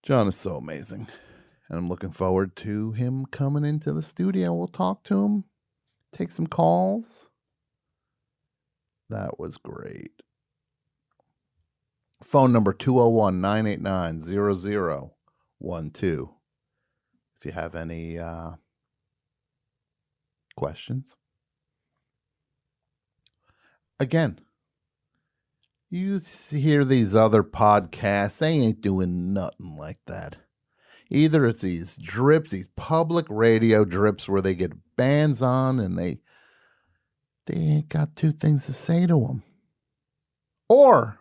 John is so amazing. And I'm looking forward to him coming into the studio. We'll talk to him, take some calls. That was great. Phone number 201-989-0012. If you have any questions. Again, you hear these other podcasts, they ain't doing nothing like that. Either it's these drips, these public radio drips where they get bands on and they ain't got two things to say to them. Or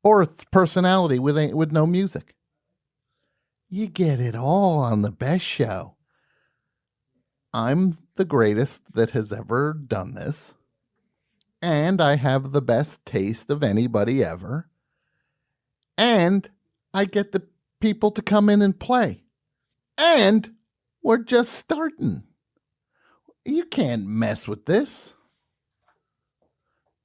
it's personality with no music. You get it all on the best show. I'm the greatest that has ever done this. And I have the best taste of anybody ever. And I get the people to come in and play. And we're just starting. You can't mess with this.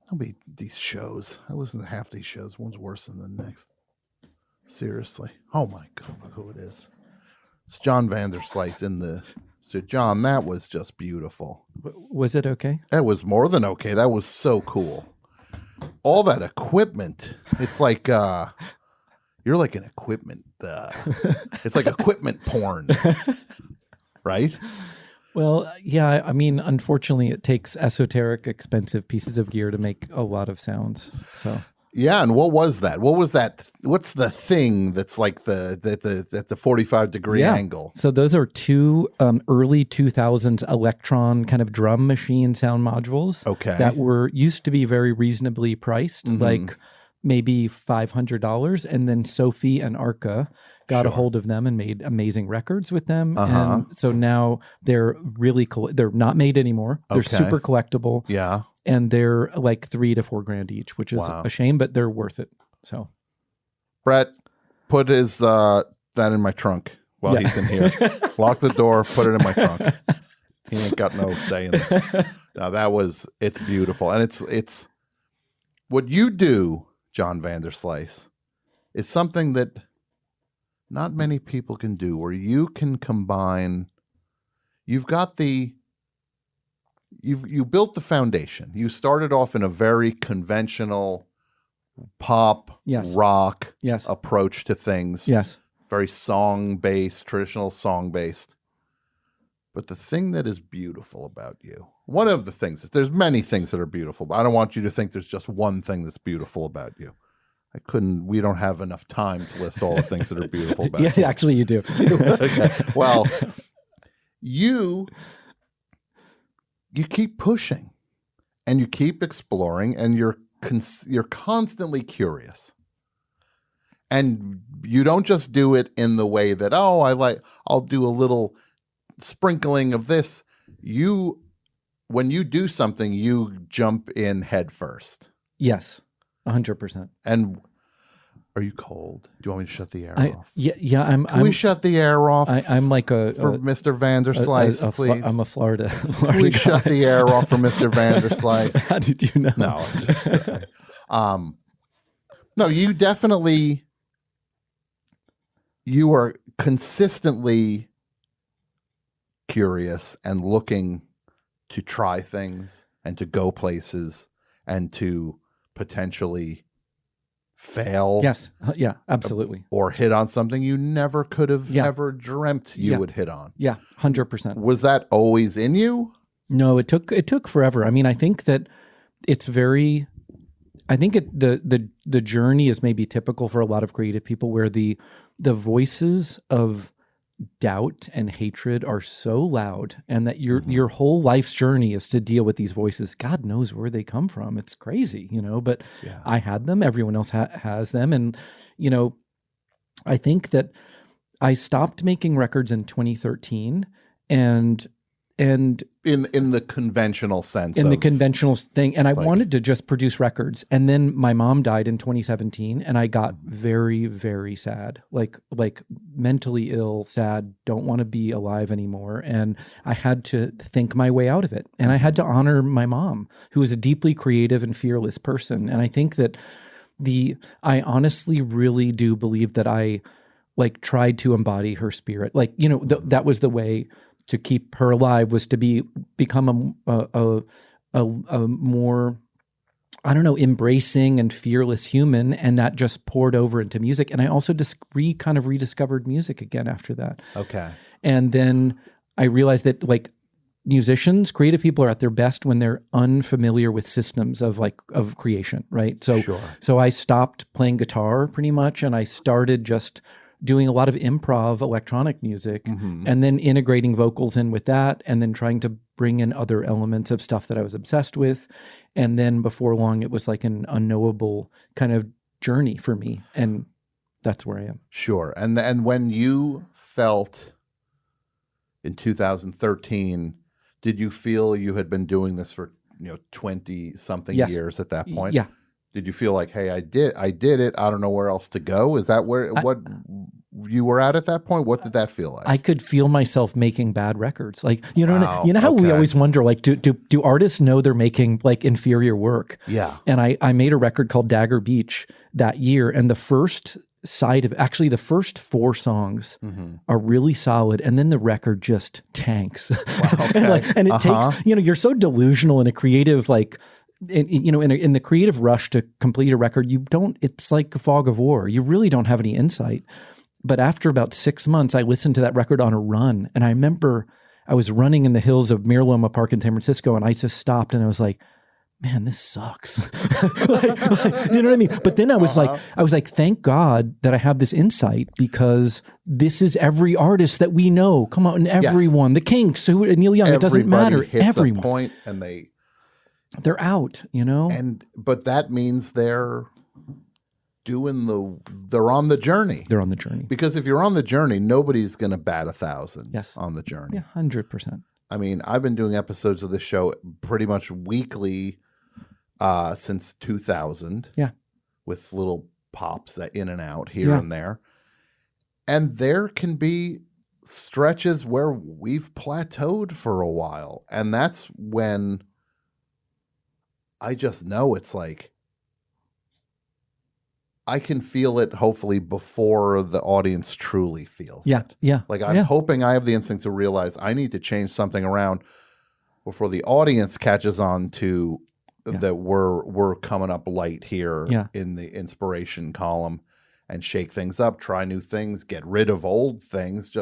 There'll be these shows. I listen to half these shows. One's worse than the next. Seriously. Oh my God, look who it is. It's John Vanderslice in the... So John, that was just beautiful. Was it okay? That was more than okay. That was so cool. All that equipment. It's like you're like an equipment. It's like equipment porn, right? Well, yeah. I mean, unfortunately, it takes esoteric, expensive pieces of gear to make a lot of sounds. So. Yeah, and what was that? What was that? What's the thing that's like the 45-degree angle? So those are two early 2000s Electron kind of drum machine sound modules. Okay. That used to be very reasonably priced, like maybe $500, and then Sophie and Arca got a hold of them and made amazing records with them. And so now they're really they're not made anymore. They're super collectible. Yeah. And they're like $3,000 to $4,000 each, which is a shame, but they're worth it. So, Brett, put his that in my trunk while he's in here. Lock the door. Put it in my trunk. He ain't got no say in this. No, it's beautiful, and it's what you do, John Vanderslice, is something that not many people can do. Where you can combine, you built the foundation. You started off in a very conventional pop, rock approach to things. Yes. Very song-based, traditional song-based. But the thing that is beautiful about you, one of the things, there's many things that are beautiful, but I don't want you to think there's just one thing that's beautiful about you. We don't have enough time to list all the things that are beautiful about you. Yeah, actually you do. Okay. Well, you keep pushing and you keep exploring and you're constantly curious. And you don't just do it in the way that, I'll do a little sprinkling of this. When you do something, you jump in head first. Yes, 100%. And are you cold? Do you want me to shut the air off? Yeah. Can we shut the air off? I'm like for Mr. Vanderslice, please. I'm a Florida. Can we shut the air off for Mr. Vanderslice? How did you know? No, no. You definitely. You are consistently curious and looking to try things and to go places and to potentially fail. Yes. Yeah, absolutely. Or hit on something you never could have ever dreamt you would hit on. Yeah, 100%. Was that always in you? No, it took forever. I mean, I think that it's very... I think the journey is maybe typical for a lot of creative people where the voices of doubt and hatred are so loud, and that your whole life's journey is to deal with these voices. God knows where they come from. It's crazy, but I had them. Everyone else has them. And, I think that I stopped making records in 2013 and in the conventional sense, the conventional thing. And I wanted to just produce records. And then my mom died in 2017 and I got very, very sad, like mentally ill, sad, don't want to be alive anymore. And I had to think my way out of it. And I had to honor my mom, who was a deeply creative and fearless person. And I think that I honestly really do believe that I like tried to embody her spirit. Like, you know, that was the way to keep her alive, was to become a more, I don't know, embracing and fearless human. And that just poured over into music. And I also just kind of rediscovered music again after that. Okay. And then I realized that like musicians, creative people are at their best when they're unfamiliar with systems of creation, right? So, Sure. so I stopped playing guitar pretty much, and I started just doing a lot of improv electronic music, and then integrating vocals in with that, and then trying to bring in other elements of stuff that I was obsessed with. And then before long, it was like an unknowable kind of journey for me, and that's where I am. Sure. And when you felt in 2013, did you feel you had been doing this for 20 something Yes. years at that point? Yeah. Did you feel like, hey, I did it. I don't know where else to go? Is that what you were at that point? What did that feel like? I could feel myself making bad records. Like, Wow, you know how we okay. always wonder, like, do artists know they're making like inferior work? Yeah. And I made a record called Dagger Beach that year. And the first the first 4 songs are really solid. And then the record just tanks. Wow, okay. and it takes, you're so delusional in a creative, like, in the creative rush to complete a record, it's like a fog of war. You really don't have any insight. But after about 6 months, I listened to that record on a run. And I remember I was running in the hills of Miraloma Park in San Francisco, and I just stopped and I was like, man, this sucks. You know what I mean? But then I was like, thank God that I have this insight, because this is every artist that we know. Come on, everyone, the Kinks, Neil Young, it doesn't matter. Hits everyone. a point and they're out, but that means they're on the journey. They're on the journey. Because if you're on the journey, nobody's going to bat 1,000 on the journey. Yeah, 100%. I mean, I've been doing episodes of this show pretty much weekly since 2000. Yeah. With little pops in and out here and there. And there can be stretches where we've plateaued for a while. And that's when I just know it's like, I can feel it hopefully before the audience truly feels it. Yeah. Like I'm hoping I have the instinct to realize I need to change something around before the audience catches on to that we're coming up light here in the inspiration column, and shake things up, try new things, get rid of old things,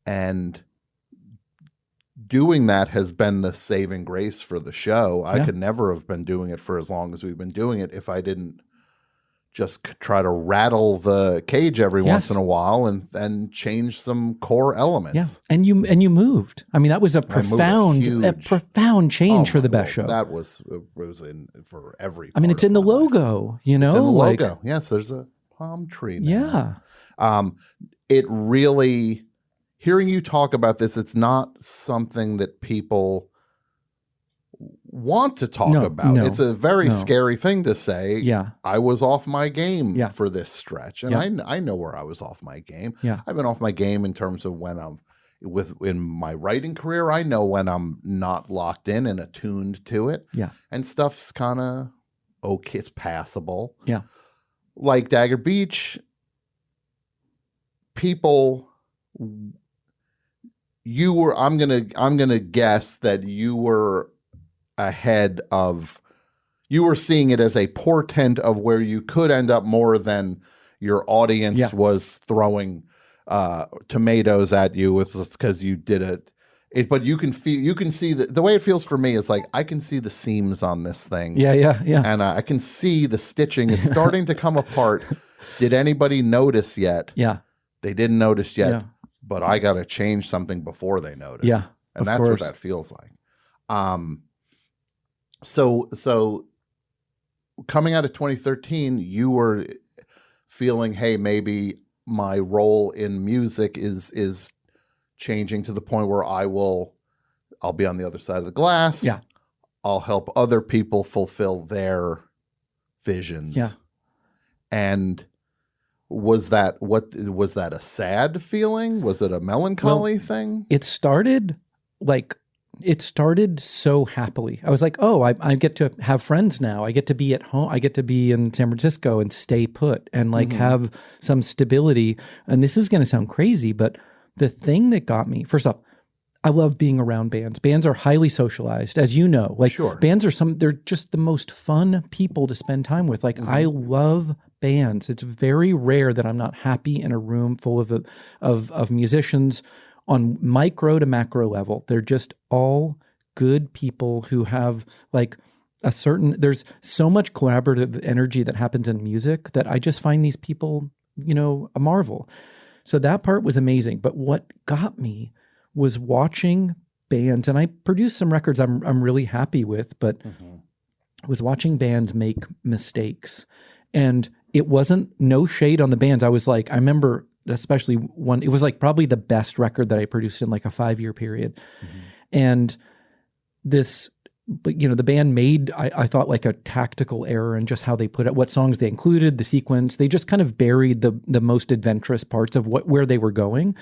and doing that has been the saving grace for the show. I could never have been doing it for as long as we've been doing it if I didn't just try to rattle the cage every once in a while and change some core elements. Yeah, and you moved. I mean, that was a profound change for the best show. That was in for every. I mean, it's in the logo. It's in the logo. Yes, there's a palm tree now. Yeah. It really, hearing you talk about this, it's not something that people want to talk about. It's a very scary thing to say. Yeah. I was off my game for this stretch. And I know where I was off my game. Yeah. I've been off my game in terms of when I'm in my writing career. I know when I'm not locked in and attuned to it. Yeah. And stuff's kind of okay, it's passable. Yeah. Like Dagger Beach, people, I'm gonna guess that you were you were seeing it as a portent of where you could end up more than your audience was throwing tomatoes at you because you did it. But you can see the way it feels for me is like I can see the seams on this thing. Yeah. And I can see the stitching is starting to come apart. Did anybody notice yet? Yeah. They didn't notice yet, Yeah. but I got to change something before they notice. Yeah. And that's what that feels like. So coming out of 2013, you were feeling, hey, maybe my role in music is changing to the point where I'll be on the other side of the glass. Yeah. I'll help other people fulfill their visions. Yeah. And was that a sad feeling? Was it a melancholy thing? It started like it started so happily. I was like, oh, I get to have friends now. I get to be at home. I get to be in San Francisco and stay put and like have some stability. And this is going to sound crazy, but the thing that got me, first off, I love being around bands. Bands are highly socialized, as you know. Like bands are they're just the most fun people to spend time with. Like I love bands. It's very rare that I'm not happy in a room full of musicians on micro to macro level. They're just all good people who have like there's so much collaborative energy that happens in music that I just find these people, a marvel. So that part was amazing. But what got me was watching bands, and I produced some records I'm really happy with, but was watching bands make mistakes. And it wasn't no shade on the bands. I was like, I remember especially one, it was like probably the best record that I produced in like a 5-year period. And but the band made, I thought like a tactical error in just how they put it, what songs they included, the sequence. They just kind of buried the most adventurous parts of where they were going.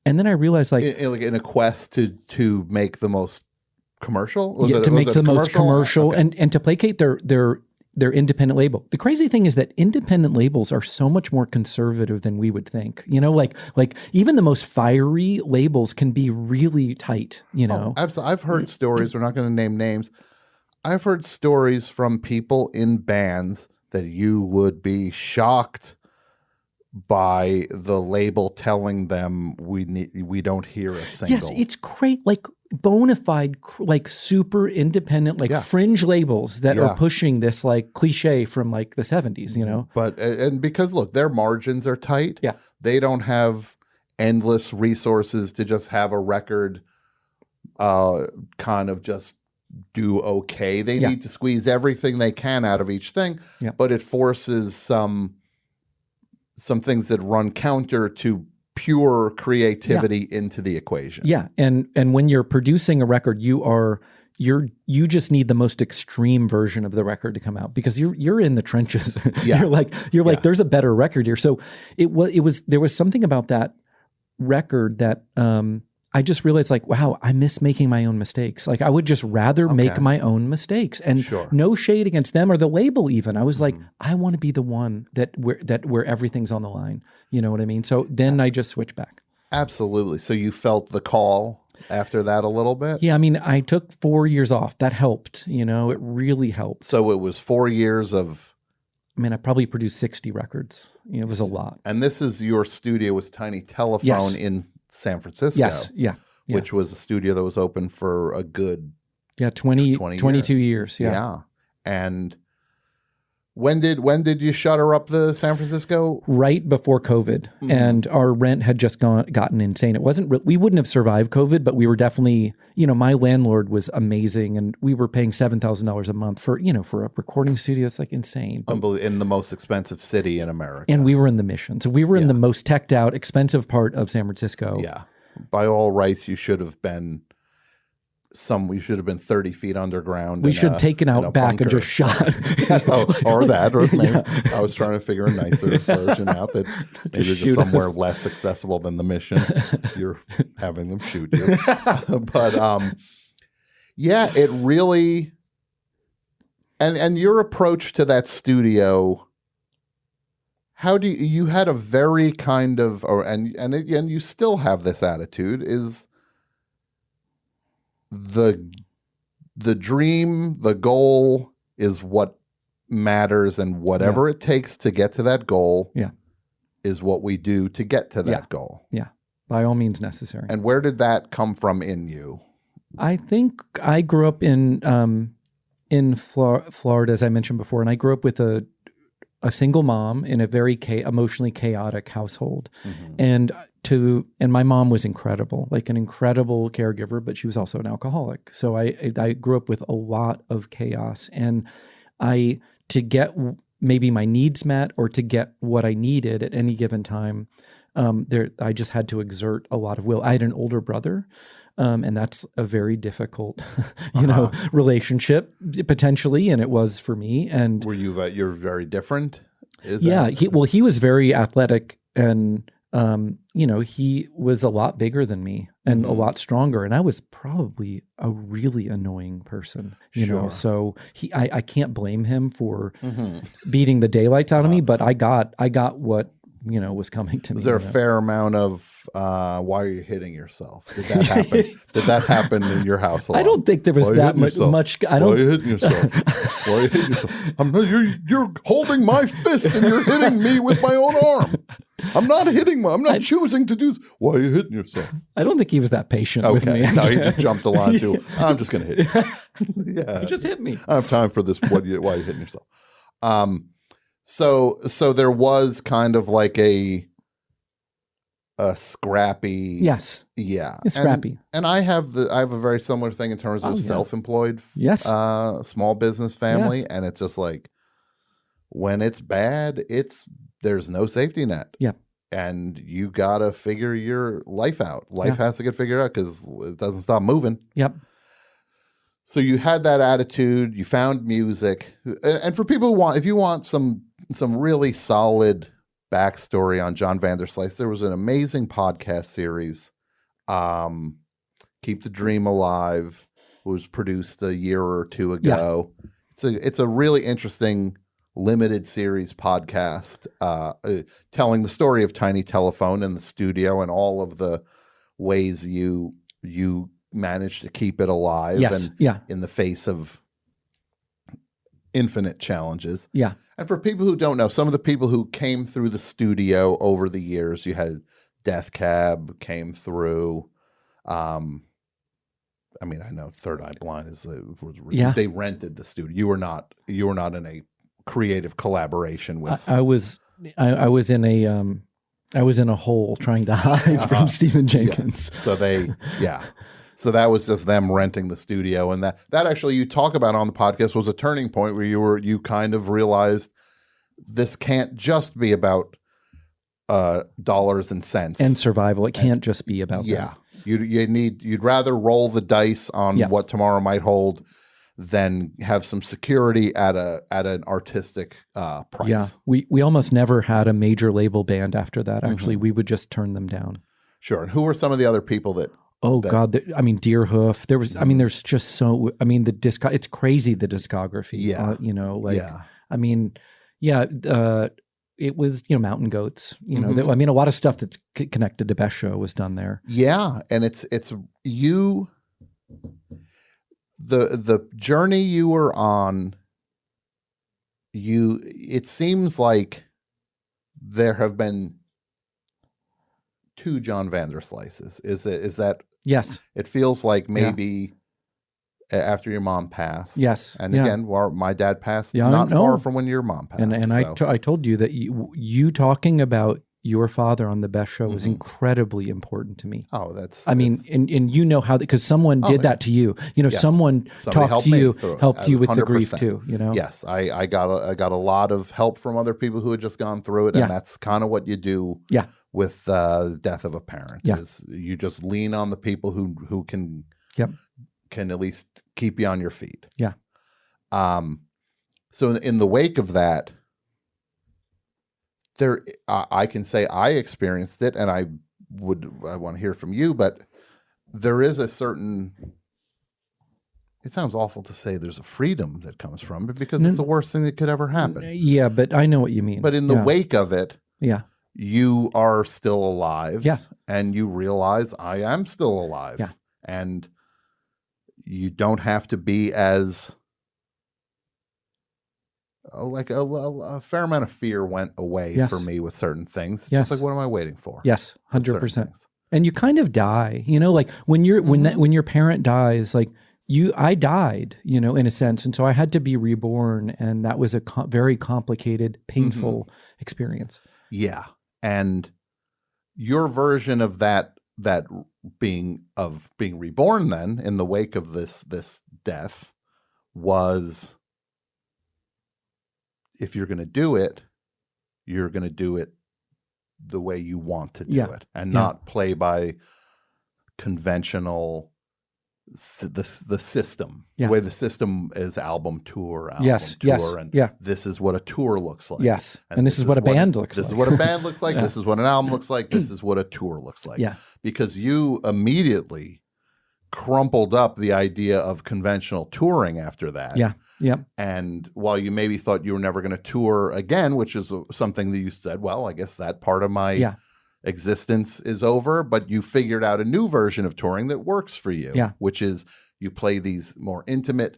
And then I realized like in a quest to make the most commercial, most commercial and to placate their independent label. The crazy thing is that independent labels are so much more conservative than we would think. Like even the most fiery labels can be really tight, Oh, absolutely. I've heard stories, we're not going to name names. I've heard stories from people in bands that you would be shocked by the label telling them we don't hear a single. Yes, it's great. Like bona fide, like super independent, like fringe labels that are pushing this like cliche from like the 70s, But, and because look, their margins are tight. Yeah. They don't have endless resources to just have a record kind of just do okay. They need to squeeze everything they can out of each thing, but it forces some things that run counter to pure creativity into the equation. Yeah. And when you're producing a record, you just need the most extreme version of the record to come out because you're in the trenches. You're like, there's a better record here. So there was something about that record that, I just realized like, wow, I miss making my own mistakes. Like I would just rather make my own mistakes and no shade against them or the label even. I was like, I want to be the one where everything's on the line. You know what I mean? So then I just switched back. Absolutely. So you felt the call after that a little bit? Yeah. I mean, I took 4 years off. That helped, it really helped. So it was 4 years of... I mean, I probably produced 60 records. It was a lot. And this is your studio with Tiny Telephone in San Francisco. Yes, yeah. Which was a studio that was open for a good 22 years. Yeah. And when did you shutter up the San Francisco? Right before COVID, and our rent had just gotten insane. It wasn't we wouldn't have survived COVID, but we were definitely, my landlord was amazing, and we were paying $7,000 a month for a recording studio. It's like insane. In the most expensive city in America, and we were in the Mission, so we were in the most teched out, expensive part of San Francisco. Yeah, by all rights, you should have been. We should have been 30 feet underground. We should have taken out back and just shot. or that. I was trying to figure a nicer version out that maybe just somewhere less accessible than the Mission. You're having them shoot you. But it really, and your approach to that studio, how do you had a very kind of, and you still have this attitude is, the dream, the goal is what matters, and whatever it takes to get to that goal is what we do to get to that goal. Yeah, by all means necessary. And where did that come from in you? I think I grew up in Florida, as I mentioned before, and I grew up with a single mom in a very emotionally chaotic household. And my mom was incredible, like an incredible caregiver, but she was also an alcoholic. So I grew up with a lot of chaos, and to get maybe my needs met or to get what I needed at any given time, I just had to exert a lot of will. I had an older brother, and that's a very difficult, relationship potentially, and it was for me. And were you're very different? He was very athletic and you know, he was a lot bigger than me and a lot stronger. And I was probably a really annoying person, you know, so I can't blame him for beating the daylights out of me, but I got what, you know, was coming to me. Was there a fair amount of why are you hitting yourself? Did that happen? Did that happen in your house a lot? I don't think there was that much. Why are you hitting yourself? Why are you hitting yourself? You're holding my fist and you're hitting me with my own arm. I'm not choosing to do this. Why are you hitting yourself? I don't think he was that patient with me. No, he just jumped the line too. I'm just going to hit you. Yeah. He just hit me. I don't have time for this. Why are you hitting yourself? So there was kind of like a scrappy. Yes. Yeah. Scrappy. And I have a very similar thing in terms of self-employed small business family. Yes. And it's just like when it's bad, there's no safety net. Yeah. And you gotta figure your life out. Life has to get figured out because it doesn't stop moving. Yep. So you had that attitude, you found music. And for people who if you want some really solid backstory on John Vanderslice, there was an amazing podcast series, Keep the Dream Alive, was produced a year or two ago. Yeah. It's a really interesting limited series podcast telling the story of Tiny Telephone in the studio and all of the ways you managed to keep it alive in the face of infinite challenges. Yeah. And for people who don't know, some of the people who came through the studio over the years, you had Death Cab came through. I mean, I know Third Eye Blind they rented the studio. You were not in a creative collaboration with. I was in a hole trying to hide from Stephen Jenkins. Yeah. So that was just them renting the studio, and that actually you talk about on the podcast was a turning point where you kind of realized this can't just be about dollars and cents and survival. It can't just be about that. You'd rather roll the dice on what tomorrow might hold than have some security at an artistic price. Yeah, we almost never had a major label band after that. Actually, we would just turn them down. Sure. And who were some of the other people that? God! I mean, Deerhoof. There was. I mean, there's just so. I mean, it's crazy the discography. Yeah. You know, like. Yeah. I mean, yeah. It was Mountain Goats. You know, I mean, a lot of stuff that's connected to Best Show was done there. Yeah, and it's you. The journey you were on. It seems like there have been two John Vanderslices. Is that? Yes. It feels like maybe after your mom passed. Yes. And again, my dad passed not far from when your mom passed. And I told you that you talking about your father on the Best Show was incredibly important to me. Oh, that's. I mean, and you know how because someone did that to you. You know, someone talked to you, helped you with 100%. The grief too. You know. Yes, I got a lot of help from other people who had just gone through it, and that's kind of what you do. Yeah. With the death of a parent, is you just lean on the people who can at least keep you on your feet. Yeah. So in the wake of that, I can say I experienced it, and I want to hear from you, but there is a certain. It sounds awful to say there's a freedom that comes from it because it's the worst thing that could ever happen. Yeah, but I know what you mean. But in the wake of it, you are still alive. Yes. And you realize I am still alive. Yeah. And you don't have to be as like a fair amount of fear went away for me with certain things. It's just like, what am I waiting for? Yes, 100%. And you kind of die, you know, like when your parent dies, like I died, you know, in a sense. And so I had to be reborn. And that was a very complicated, painful experience. Yeah. And your version of that being reborn then in the wake of this death was, if you're going to do it, you're going to do it the way you want to do it and not play by conventional the system, Yeah. the way the system is album tour, Yes, yes, and yeah. this is what a tour looks like. Yes. And this is what a band looks This like. is what a band looks like. Yeah. This is what an album looks like. This is what a tour looks like. Yeah. Because you immediately crumpled up the idea of conventional touring after that. Yeah. Yeah. And while you maybe thought you were never going to tour again, which is something that you said, well, I guess that part of my existence is over, but you figured out a new version of touring that works for you, which is you play these more intimate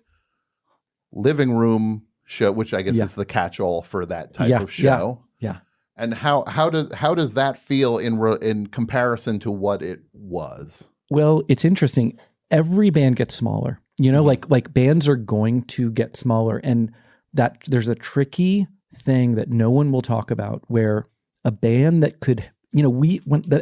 living room show, which I guess is the catch-all for that type of show. Yeah. And how does that feel in comparison to what it was? Well, it's interesting. Every band gets smaller. You know, like bands are going to get smaller, and that there's a tricky thing that no one will talk about where a band that could, you know,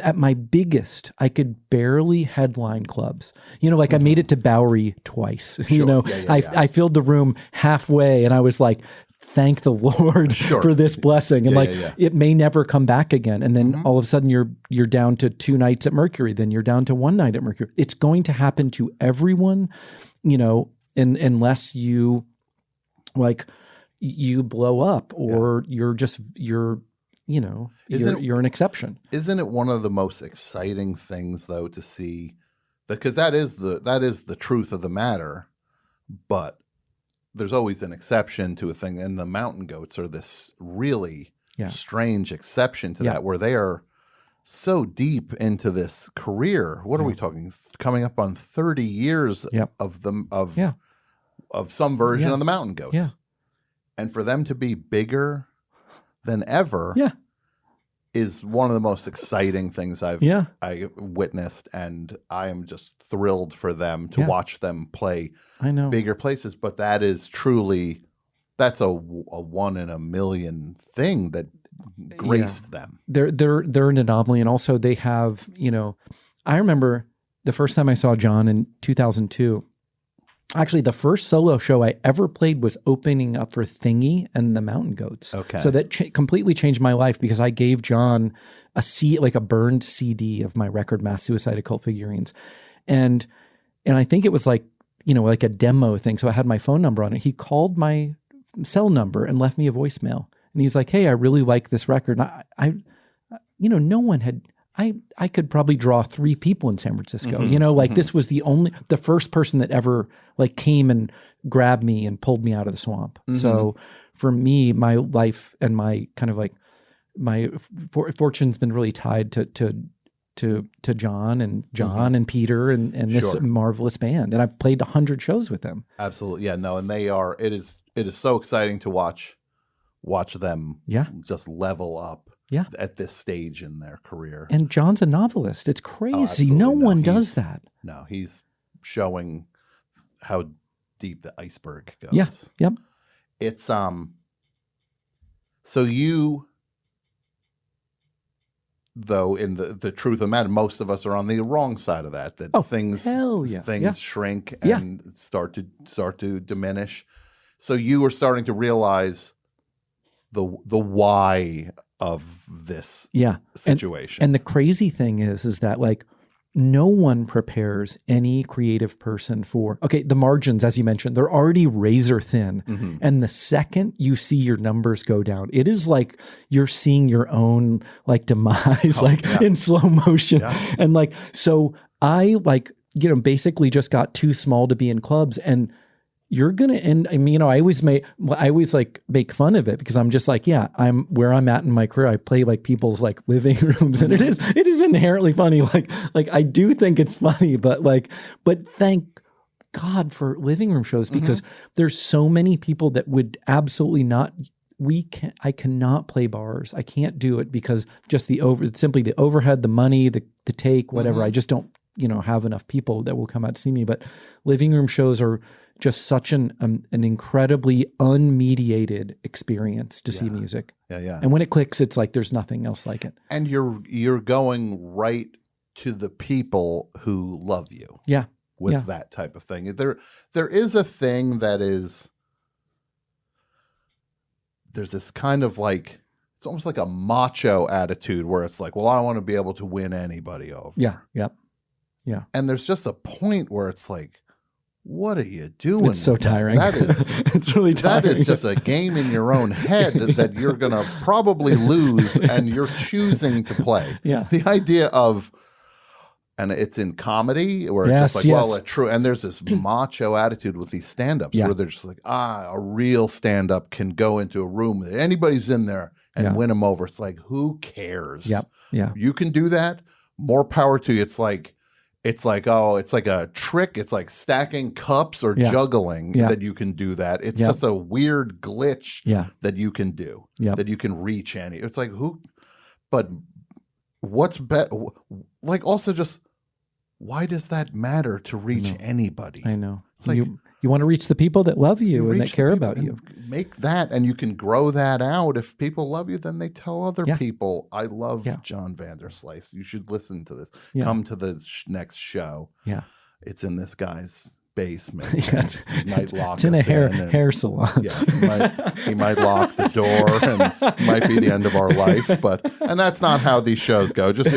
at my biggest, I could barely headline clubs. You know, like I made it to Bowery twice. Sure. You know, I filled the room halfway, and I was like, thank the Lord for this blessing. And it may never come back again. And then all of a sudden you're down to 2 nights at Mercury. Then you're down to 1 night at Mercury. It's going to happen to everyone, you know, unless you you blow up or you're an exception. Isn't it one of the most exciting things though to see, because that is the truth of the matter, but there's always an exception to a thing, and the Mountain Goats are this really strange exception to that, where they are so deep into this career. What are we talking? Coming up on 30 years of some version of the Mountain Goats, and for them to be bigger than ever, is one of the most exciting things I witnessed, and I am just thrilled for them to watch them play bigger places. But that is truly, that's a 1 in a million thing that graced them. They're an anomaly, and also they have, you know, I remember the first time I saw John in 2002. Actually, the first solo show I ever played was opening up for Thingy and the Mountain Goats. Okay. So that completely changed my life because I gave John a burned CD of my record, Mass Suicide Occult Figurines. And I think it was like, you know, like a demo thing. So I had my phone number on it. He called my cell number and left me a voicemail. And he's like, hey, I really like this record. And I you know, no one had... I could probably draw 3 people in San Francisco, you know, like this was the first person that ever like came and grabbed me and pulled me out of the swamp. So for me, my life and my kind of like my fortune's been really tied to John and Peter and this marvelous band. And I've played 100 shows with them. Absolutely. Yeah, no. And it is so exciting to watch them just level up. At this stage in their career. And John's a novelist. It's crazy. No one does that. No, he's showing how deep the iceberg goes. Yes. Yep. It's so you, though, in the truth of the matter, most of us are on the wrong side of that. Things shrink and start to diminish. So you were starting to realize the why of this situation. And the crazy thing is that like no one prepares any creative person for, the margins, as you mentioned, they're already razor thin. And the second you see your numbers go down, it is like you're seeing your own like demise, in slow motion. And like, so I like, you know, basically just got too small to be in clubs, and you're going to end, I mean, you know, I always like make fun of it because I'm just like, I'm where I'm at in my career. I play like people's like living rooms, and it is inherently funny. Like I do think it's funny, but thank God for living room shows because there's so many people that would absolutely not, I cannot play bars. I can't do it because just simply the overhead, the money, the take, whatever. I just don't, you know, have enough people that will come out to see me. But living room shows are just such an incredibly unmediated experience to see music. Yeah. And when it clicks, it's like there's nothing else like it. And you're going right to the people who love you. Yeah. With that type of thing. There is a thing that is, there's this kind of like, it's almost like a macho attitude where it's like, well, I want to be able to win anybody over. Yeah. Yep. Yeah. And there's just a point where it's like, what are you doing? It's so with that? tiring. That is, it's really tiring. that is just a game in your own head that you're going to probably lose and you're choosing to play. Yeah. The idea of, and it's in comedy where it's just like, well, true. And there's this macho attitude with these stand-ups where they're just like, a real stand-up can go into a room that anybody's in there and win them over. It's like, who cares? Yep. Yeah. You can do that. More power to you. It's like, oh, it's like a trick. It's like stacking cups or juggling that you can do that. It's just a weird glitch that you can do, that you can reach any. It's like, but what's better? Like, also just, why does that matter to reach anybody? I know. It's like, you want to reach the people that love you and that care about you. Make that, and you can grow that out. If people love you, then they tell other people, I love John Vanderslice. You should listen to this. Come to the next show. Yeah. It's in this guy's basement. It's in a hair salon. He might lock the door and it might be the end of our life. And that's not how these shows go. Just,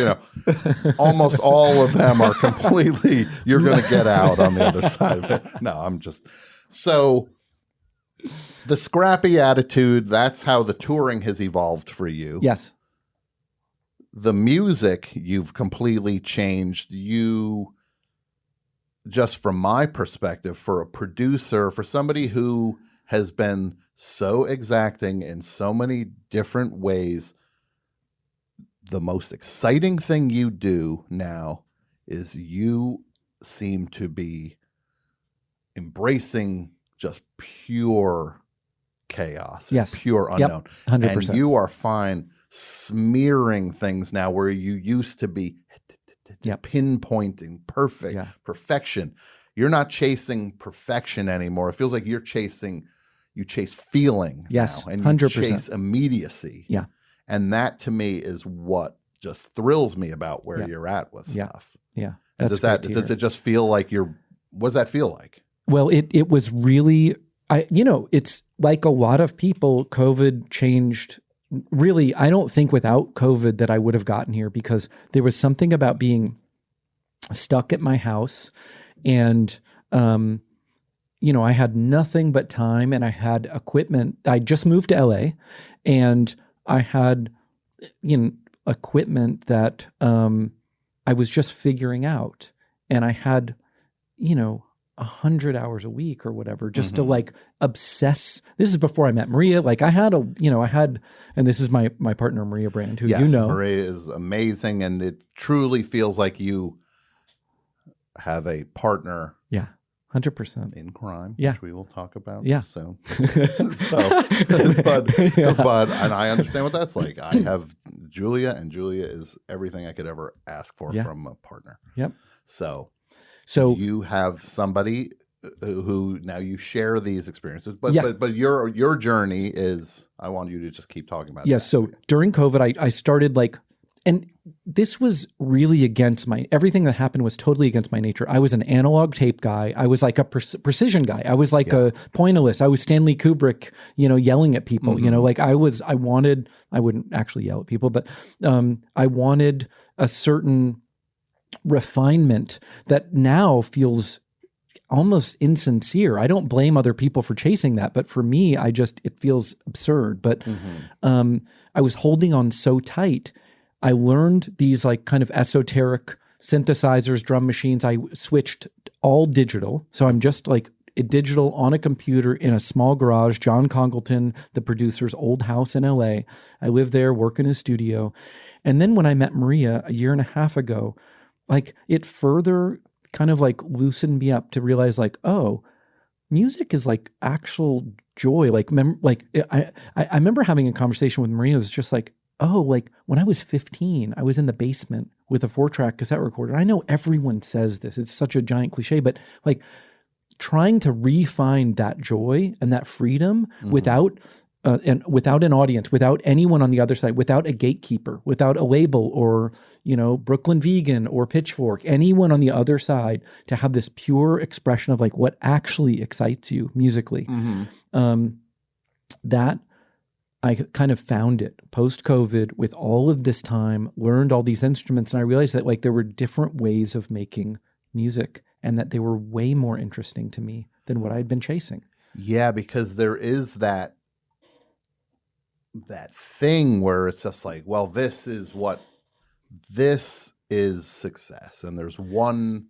almost all of them are completely, you're going to get out on the other side of it. No, I'm just, so the scrappy attitude, that's how the touring has evolved for you. Yes. The music, you've completely changed. Just from my perspective, for a producer, for somebody who has been so exacting in so many different ways, the most exciting thing you do now is you seem to be embracing just pure chaos, pure unknown. 100%. And you are fine smearing things now where you used to be pinpointing perfection. You're not chasing perfection anymore. It feels like you chase feeling now, and you 100%. Chase immediacy. Yeah. And that to me is what just thrills me about where you're at with stuff. Yeah. Does it just feel like what does that feel like? Well, it was really, it's like a lot of people, COVID changed. Really, I don't think without COVID that I would have gotten here, because there was something about being stuck at my house and, I had nothing but time and I had equipment. I just moved to LA and I had, equipment that I was just figuring out. And I had, 100 hours a week or whatever, just to like obsess. This is before I met Maria. Like I had and this is my partner, Maria Brand, who Maria is amazing. And it truly feels like you have a partner. Yeah. 100% in crime, which we will talk about soon. But and I understand what that's like. I have Julia, and Julia is everything I could ever ask for from a partner. Yep. So you have somebody who now you share these experiences, but your journey is, I want you to just keep talking about. Yes. So during COVID, I started and this was really against everything that happened was totally against my nature. I was an analog tape guy. I was like a precision guy. I was like a pointillist. I was Stanley Kubrick, yelling at people, I wouldn't actually yell at people, but I wanted a certain refinement that now feels almost insincere. I don't blame other people for chasing that, but for me, it feels absurd. But I was holding on so tight. I learned these kind of esoteric synthesizers, drum machines. I switched all digital. So I'm just digital on a computer in a small garage. John Congleton, the producer's old house in LA. I live there, work in his studio. And then when I met Maria a year and a half ago, it further kind of loosened me up to realize oh, music is actual joy. I remember having a conversation with Maria. It was just when I was 15, I was in the basement with a 4-track cassette recorder. I know everyone says this. It's such a giant cliche, but trying to refine that joy and that freedom without an audience, without anyone on the other side, without a gatekeeper, without a label or, Brooklyn Vegan or Pitchfork, anyone on the other side, to have this pure expression of what actually excites you musically. That I kind of found it post-COVID with all of this time, learned all these instruments, and I realized that like there were different ways of making music and that they were way more interesting to me than what I'd been chasing. Yeah, because there is that thing where it's just like, well, this is success. And there's one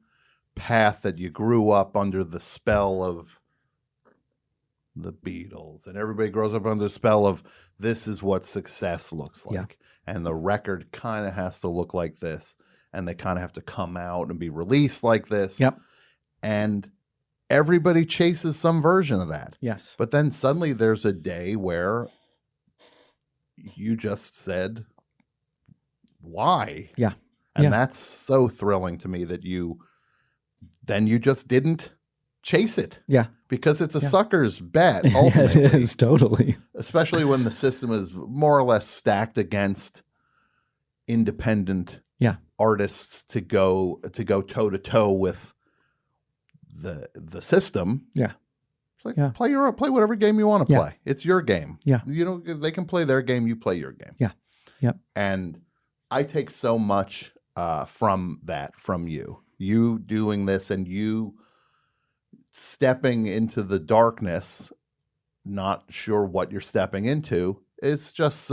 path that you grew up under the spell of the Beatles, and everybody grows up under the spell of this is what success looks like. Yeah. And the record kind of has to look like this, and they kind of have to come out and be released like this. Yep. And everybody chases some version of that. Yes. But then suddenly there's a day where you just said, why? Yeah. And that's so thrilling to me that you just didn't chase it. Yeah. Because it's a sucker's bet, ultimately. Yeah, it is, totally. Especially when the system is more or less stacked against independent artists to go toe to toe with the system. Yeah. It's like play whatever game you want to play. It's your game. Yeah. You know, they can play their game, you play your game. Yeah. Yep. And I take so much from you. You doing this and you stepping into the darkness, not sure what you're stepping into. It's just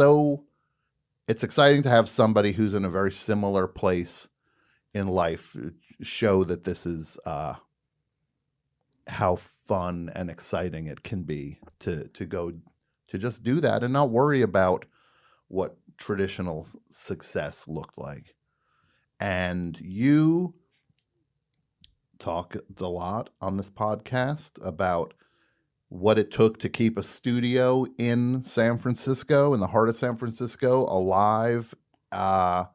it's exciting to have somebody who's in a very similar place in life show that this is how fun and exciting it can be to just do that and not worry about what traditional success looked like. And you talk a lot on this podcast about what it took to keep a studio in San Francisco, in the heart of San Francisco, alive. And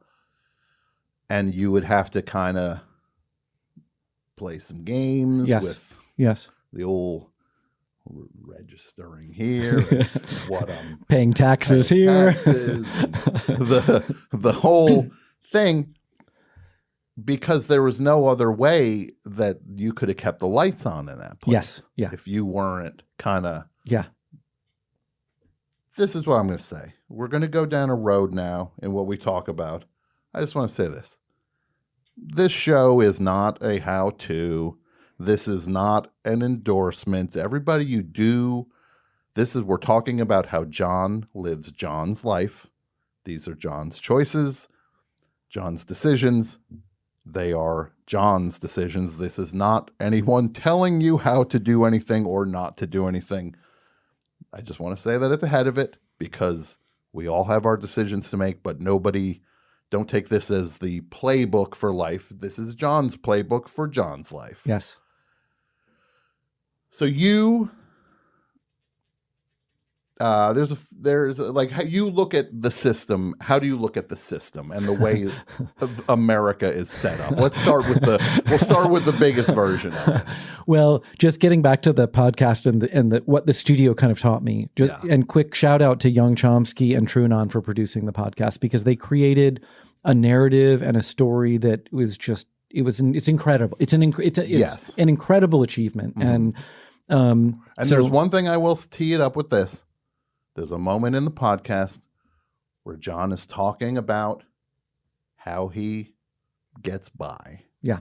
you would have to kind of play some games with the old registering here, what I'm paying taxes here, the whole thing. Because there was no other way that you could have kept the lights on in that place. Yes. Yeah. If you weren't kind of. Yeah. This is what I'm going to say. We're going to go down a road now in what we talk about. I just want to say this. This show is not a how-to. This is not an endorsement. Everybody you do, we're talking about how John lives John's life. These are John's choices, John's decisions. They are John's decisions. This is not anyone telling you how to do anything or not to do anything. I just want to say that at the head of it, because we all have our decisions to make, but don't take this as the playbook for life. This is John's playbook for John's life. Yes. So there's like how you look at the system. How do you look at the system and the way America is set up? We'll start with the biggest version of it. Well, just getting back to the podcast and what the studio kind of taught me. And quick shout out to Young Chomsky and Trunon for producing the podcast, because they created a narrative and a story that was just it's incredible. It's an incredible achievement. Mm-hmm. And there's one thing I will tee it up with this. There's a moment in the podcast where John is talking about how he gets by. Yeah.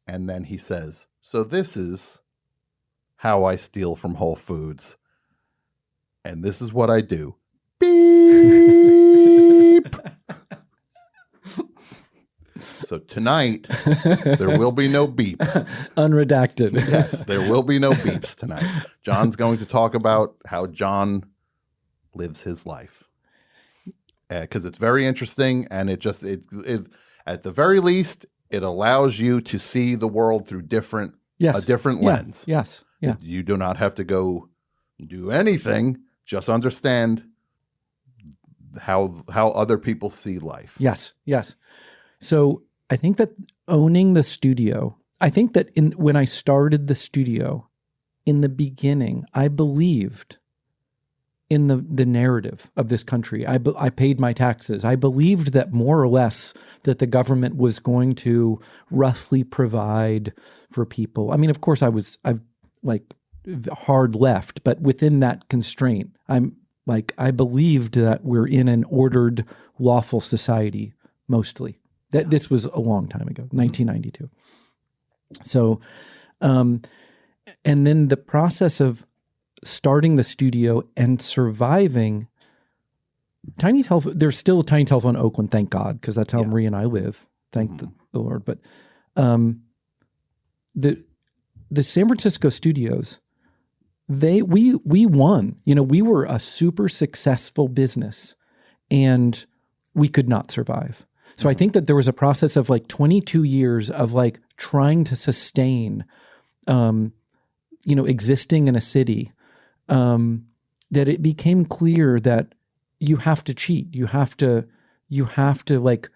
And then he says, so this is how I steal from Whole Foods. And this is what I do. Beep. So tonight, there will be no beep. Unredacted. Yes, there will be no beeps tonight. John's going to talk about how John lives his life, because it's very interesting, and it at the very least it allows you to see the world through a different lens. Yes, yeah. You do not have to go do anything; just understand how other people see life. Yes. So I think that owning the studio, I think that when I started the studio in the beginning, I believed in the narrative of this country. I paid my taxes. I believed that more or less that the government was going to roughly provide for people. I mean, of course, I've like hard left, but within that constraint, I'm Like I believed that we're in an ordered, lawful society mostly. That this was a long time ago, 1992. So, and then the process of starting the studio and surviving. Tiny Telephone, there's still a Tiny Telephone Oakland, thank God, because that's how Maria and I live. Thank the Lord. But the San Francisco studios, we won. You know, we were a super successful business, and we could not survive. So I think that there was a process of like 22 years of like trying to sustain, existing in a city, that it became clear that you have to cheat. You have to like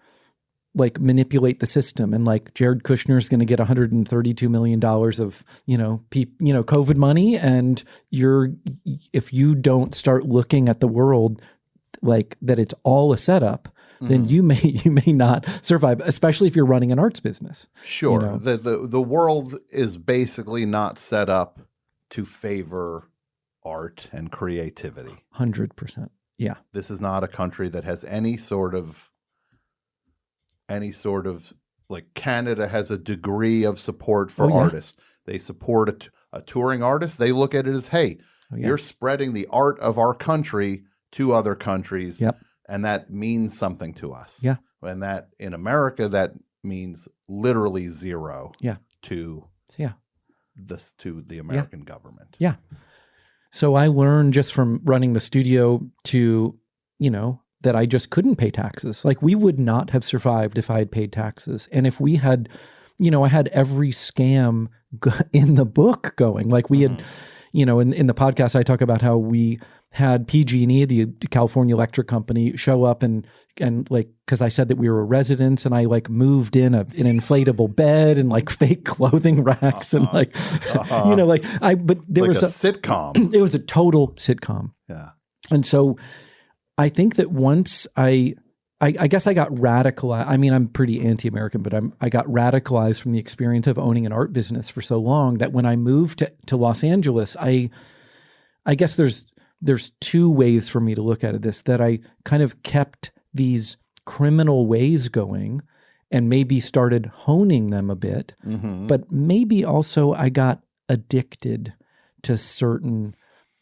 manipulate the system. And like Jared Kushner is going to get $132 million of, COVID money. And if you don't start looking at the world like that, it's all a setup, then you may not survive, especially if you're running an arts business. Sure. You know? The world is basically not set up to favor art and creativity. 100%. Yeah. This is not a country that has any sort of like Canada has a degree of support for artists. They support a touring artist. They look at it as, hey, you're spreading the art of our country to other countries. Yep. And that means something to us. Yeah. And that in America, that means literally zero to the American government. Yeah. So I learned just from running the studio to, that I just couldn't pay taxes. Like we would not have survived if I had paid taxes. And if we had, I had every scam in the book going. Like we had, in the podcast, I talk about how we had PG&E, the California Electric Company, show up and like, because I said that we were residents, and I like moved in an inflatable bed and like fake clothing racks and like, but there was a sitcom. It was a total sitcom. Yeah. And so I think that once I guess I got radicalized. I mean, I'm pretty anti-American, but I got radicalized from the experience of owning an art business for so long that when I moved to Los Angeles, I guess there's two ways for me to look at this, that I kind of kept these criminal ways going and maybe started honing them a bit, but maybe also I got addicted to certain,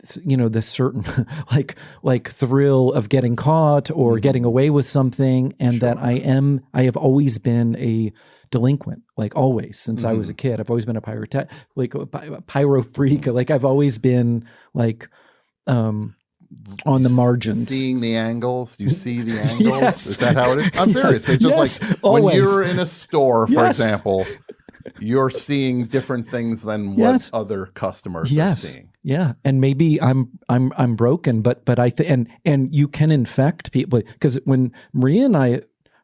the certain like thrill of getting caught or getting away with something. And that I have always been a delinquent, like always, since I was a kid. I've always been a pyro freak. Like I've always been like, on the margins. Seeing the angles. You see the angles? Yes. Is that how it is? I'm serious. It's just like always. When you're in a store, for example, you're seeing different things than what other customers are seeing. Yeah. And maybe I'm broken, but I and you can infect people, because when Maria and I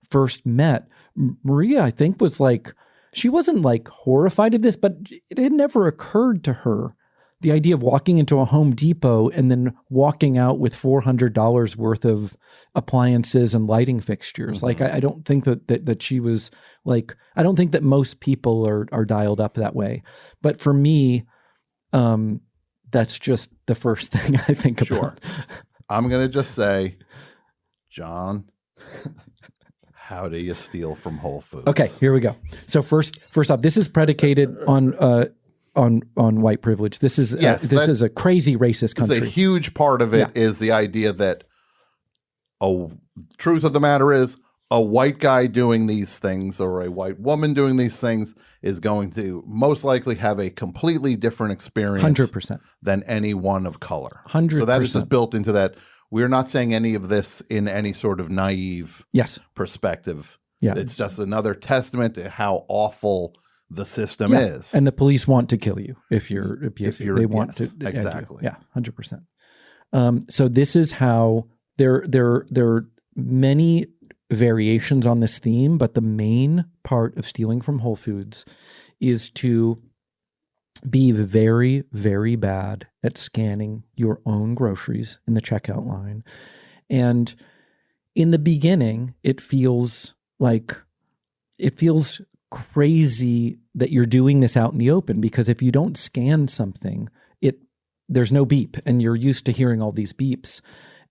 first met, Maria, I think, was like, she wasn't like horrified of this, but it had never occurred to her, the idea of walking into a Home Depot and then walking out with $400 worth of appliances and lighting fixtures. Like, I don't think that she was like, I don't think that most people are dialed up that way. But for me, that's just the first thing I think about. I'm going to just say, John, how do you steal from Whole Foods? Okay, here we go. So first off, this is predicated on white privilege. This is a crazy racist country. A huge part of it is the idea that truth of the matter is a white guy doing these things or a white woman doing these things is going to most likely have a completely different experience 100% than anyone of color. 100%. So that is just built into that. We're not saying any of this in any sort of naive perspective. Yeah. It's just another testament to how awful the system is. And the police want to kill you if you're a POC. They want to. Exactly. Yeah, 100%. So this is how there are many variations on this theme, but the main part of stealing from Whole Foods is to be very, very bad at scanning your own groceries in the checkout line. And in the beginning, it feels crazy that you're doing this out in the open, because if you don't scan something, there's no beep, and you're used to hearing all these beeps.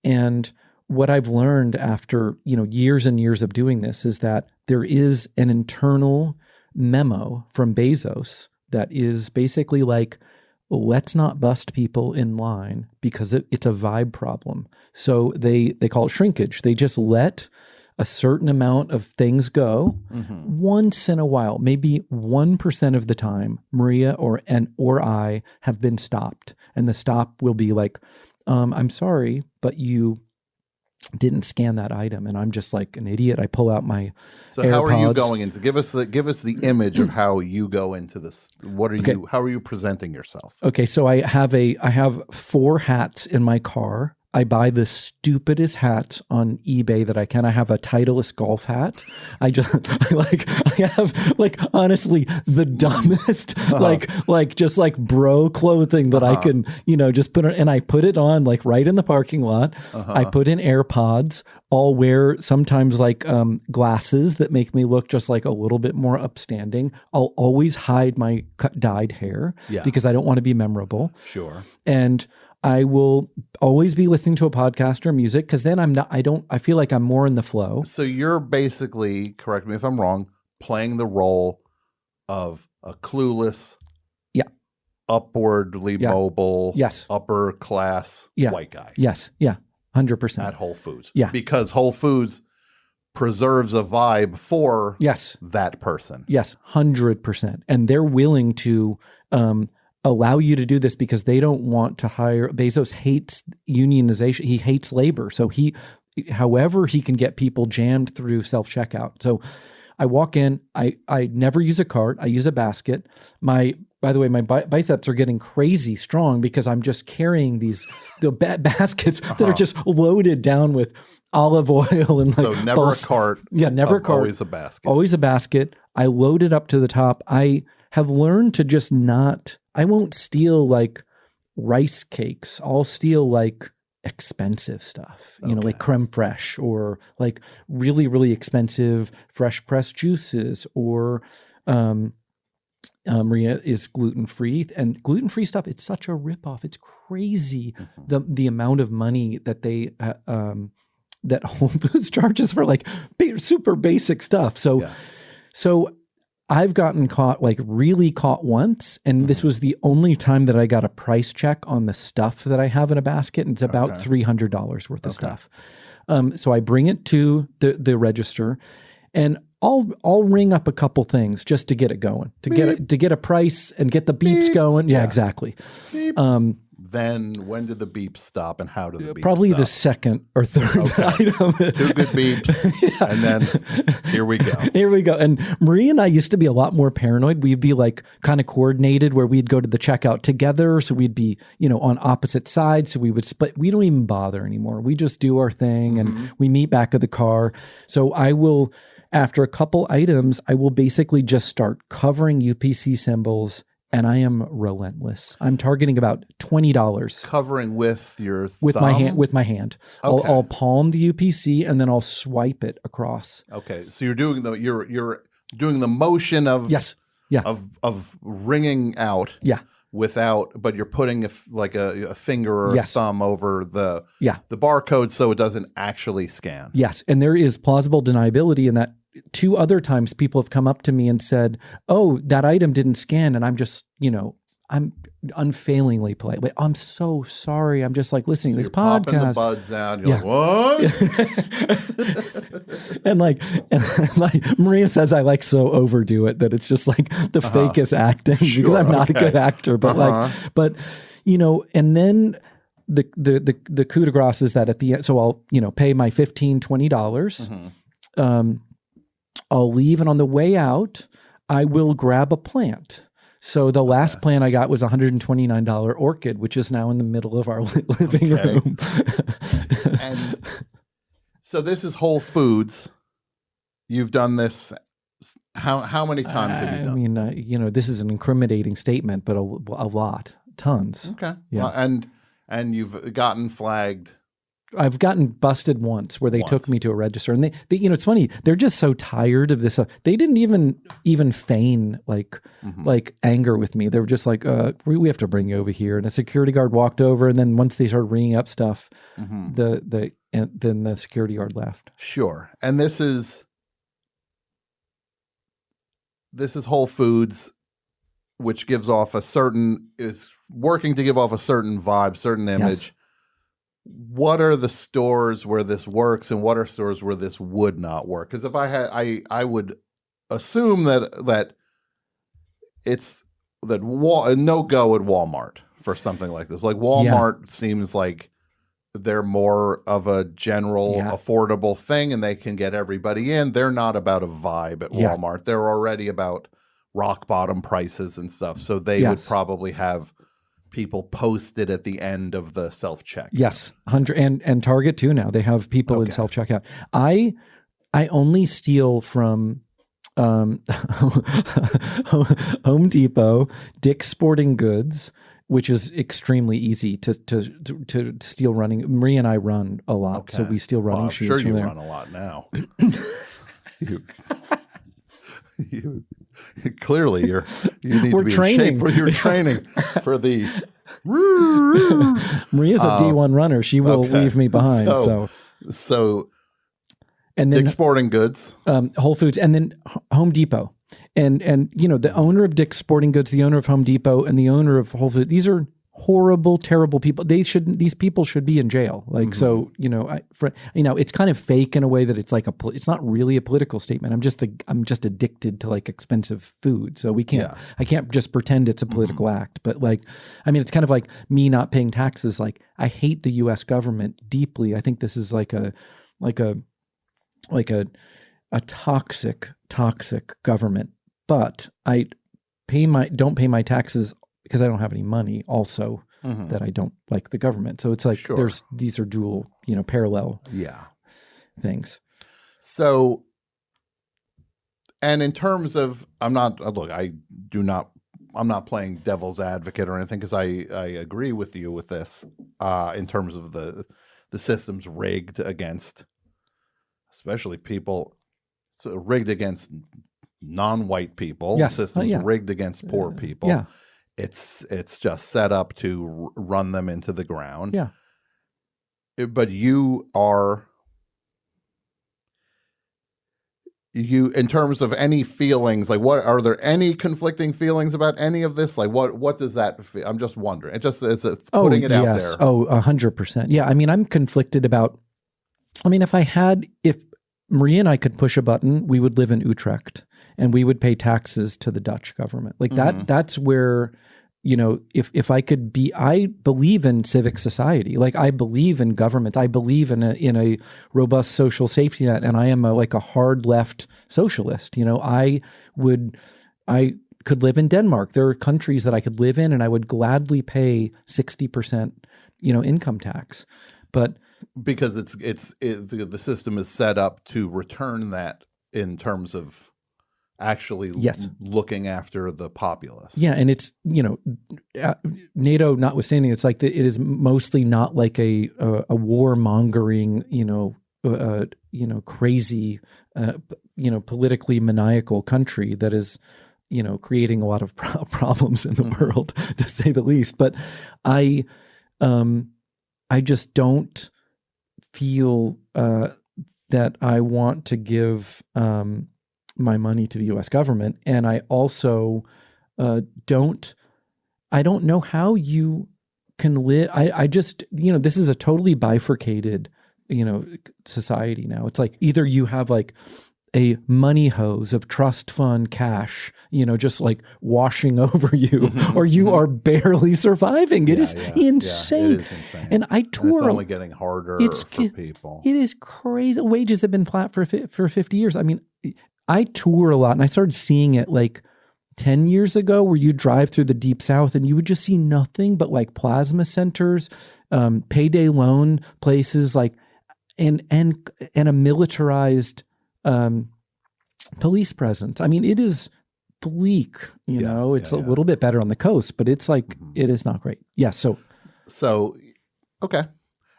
And what I've learned after, years and years of doing this is that there is an internal memo from Bezos that is basically like, let's not bust people in line because it's a vibe problem. So they call it shrinkage. They just let a certain amount of things go once in a while, maybe 1% of the time, Maria or I have been stopped. And the stop will be like, I'm sorry, but you didn't scan that item. And I'm just like an idiot. I pull out my So AirPods. how are you going into, give us the image of how you go into this. How are you presenting yourself? Okay. So I have 4 hats in my car. I buy the stupidest hats on eBay that I can. I have a Titleist golf hat. I have honestly the dumbest, just bro clothing that I can, just put on, and I put it on like right in the parking lot. I put in AirPods. I'll wear sometimes glasses that make me look just like a little bit more upstanding. I'll always hide my dyed hair because I don't want to be memorable. Sure. And I will always be listening to a podcast or music because then I feel like I'm more in the flow. So you're basically, correct me if I'm wrong, playing the role of a clueless, upwardly mobile, upper class white guy. Yes. Yeah. 100%. At Whole Foods. Yeah. Because Whole Foods preserves a vibe for that person. Yes. 100%. And they're willing to, allow you to do this because they don't want to hire. Bezos hates unionization. He hates labor. So however he can get people jammed through self-checkout. So I walk in, I never use a cart. I use a basket. By the way, my biceps are getting crazy strong because I'm just carrying the baskets that are just loaded down with olive oil and so never a cart. Yeah, never a cart. Always a basket. Always a basket. I load it up to the top. I have learned to just I won't steal like rice cakes. I'll steal expensive stuff, like creme fraiche or like really, really expensive fresh pressed juices or Maria is gluten-free, and gluten-free stuff, it's such a ripoff. It's crazy the amount of money that they that Whole Foods charges for super basic stuff. So I've gotten really caught once, and this was the only time that I got a price check on the stuff that I have in a basket, and it's about $300 worth of stuff. So I bring it to the register, and I'll ring up a couple things just to get it going, to get a price and get the beeps going. Yeah, exactly. Then when did the beeps stop, and how did the beeps probably stop? The second or third item. 2 good beeps, and then here we go. Here we go. And Marie and I used to be a lot more paranoid. We'd be kind of coordinated where we'd go to the checkout together. So we'd be, on opposite sides. So we would split. We don't even bother anymore. We just do our thing and we meet back at the car. So I will, after a couple items, I will basically just start covering UPC symbols. And I am relentless. I'm targeting about $20. Covering with your thumb? With my hand. Okay. I'll palm the UPC and then I'll swipe it across. Okay, so you're doing the motion of of ringing out. Yeah. But you're putting a finger or a thumb over the barcode so it doesn't actually scan. Yes, and there is plausible deniability in that. 2 other times people have come up to me and said, "Oh, that item didn't scan," and I'm just, I'm unfailingly polite. But I'm so sorry. I'm just listening to this podcast. Popping the buds out. You're like, what? and Maria says I so overdo it that it's just the fakest acting because I'm not a good actor. But and then the coup de grace is that at the end, so I'll pay my $15, $20. I'll leave, and on the way out, I will grab a plant. So the last plant I got was $129 orchid, which is now in the middle of our living room. And so this is Whole Foods. You've done this. How many times have you done? I mean, this is an incriminating statement, but a lot, tons. Okay. Yeah. Well, and you've gotten flagged I've gotten busted once where they took me to a register, and they it's funny. They're just so tired of this. They didn't even feign like anger with me. They were just like, we have to bring you over here. And a security guard walked over, and then once they started ringing up stuff, then the security guard left. Sure. And this is Whole Foods, which gives off is working to give off a certain vibe, certain image. Yes. What are the stores where this works, and what are stores where this would not work? Because if I would assume that it's no go at Walmart for something like this. Like Walmart seems like they're more of a general affordable thing, and they can get everybody in. They're not about a vibe at Walmart. They're already about rock bottom prices and stuff. So they would probably have people posted at the end of the self-checkout. Yes, and Target too now. They have people in self-checkout. I only steal from Home Depot, Dick's Sporting Goods, which is extremely easy to steal running. Maria and I run a lot, so we steal running shoes. I'm sure you there. Run a lot now. you clearly you need to be training. in shape. You're training for the. Maria's a D1 runner. She will leave me behind. So and then Dick's Sporting Goods, Whole Foods, and then Home Depot, and the owner of Dick's Sporting Goods, the owner of Home Depot, and the owner of Whole Foods. These are horrible, terrible people. These people should be in jail. Like so, it's kind of fake in a way that it's like it's not really a political statement. I'm just addicted to like expensive food. So I can't just pretend it's a political act. But it's kind of like me not paying taxes. Like I hate the U.S. government deeply. I think this is like a toxic government. But I don't pay my taxes because I don't have any money also that I don't like the government. So it's like these are dual, parallel things. So, and in terms of, I'm not playing devil's advocate or anything, because I agree with you with this in terms of the system's rigged against, especially people, rigged against non-white people. Yes. The system's rigged against poor people. Yeah. It's just set up to run them into the ground. Yeah. But you in terms of any feelings, like what are there any conflicting feelings about any of this? Like what does that feel? I'm just wondering. It just is putting it out there. 100%. Yeah. I'm conflicted about, if Maria and I could push a button, we would live in Utrecht and we would pay taxes to the Dutch government. Like that's where, if I could be, I believe in civic society. Like I believe in government. I believe in a robust social safety net. And I am a hard left socialist. I could live in Denmark. There are countries that I could live in and I would gladly pay 60%, income tax. But because the system is set up to return that in terms of actually looking after the populace. Yeah, and it's NATO notwithstanding, it's like it is mostly not like a warmongering, crazy, politically maniacal country that is, creating a lot of problems in the world, to say the least. But I just don't feel that I want to give my money to the U.S. government, and I also don't know how you can live. I just this is a totally bifurcated society now. It's like either you have like a money hose of trust fund cash, just like washing over you, or you are barely surviving. It is insane. It is insane. And I tour. And it's only getting harder for people. It is crazy. Wages have been flat for 50 years. I tour a lot, and I started seeing it like 10 years ago, where you drive through the Deep South and you would just see nothing but like plasma centers, payday loan places, like and a militarized police presence. It is bleak, it's a little bit better on the coast, but it's like, it is not great. Yeah. So, okay.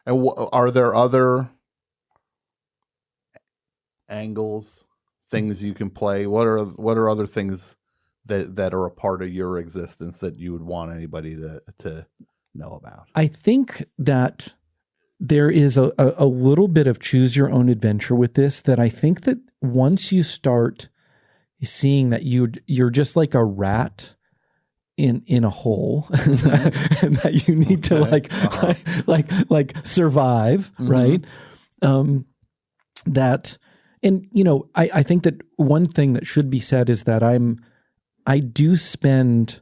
And are there other angles, things you can play? What are other things that are a part of your existence that you would want anybody to know about? I think that there is a little bit of choose your own adventure with this, that I think that once you start seeing that you're just like a rat in a hole and that you need to like survive, right? That, and I think that one thing that should be said is that I do spend,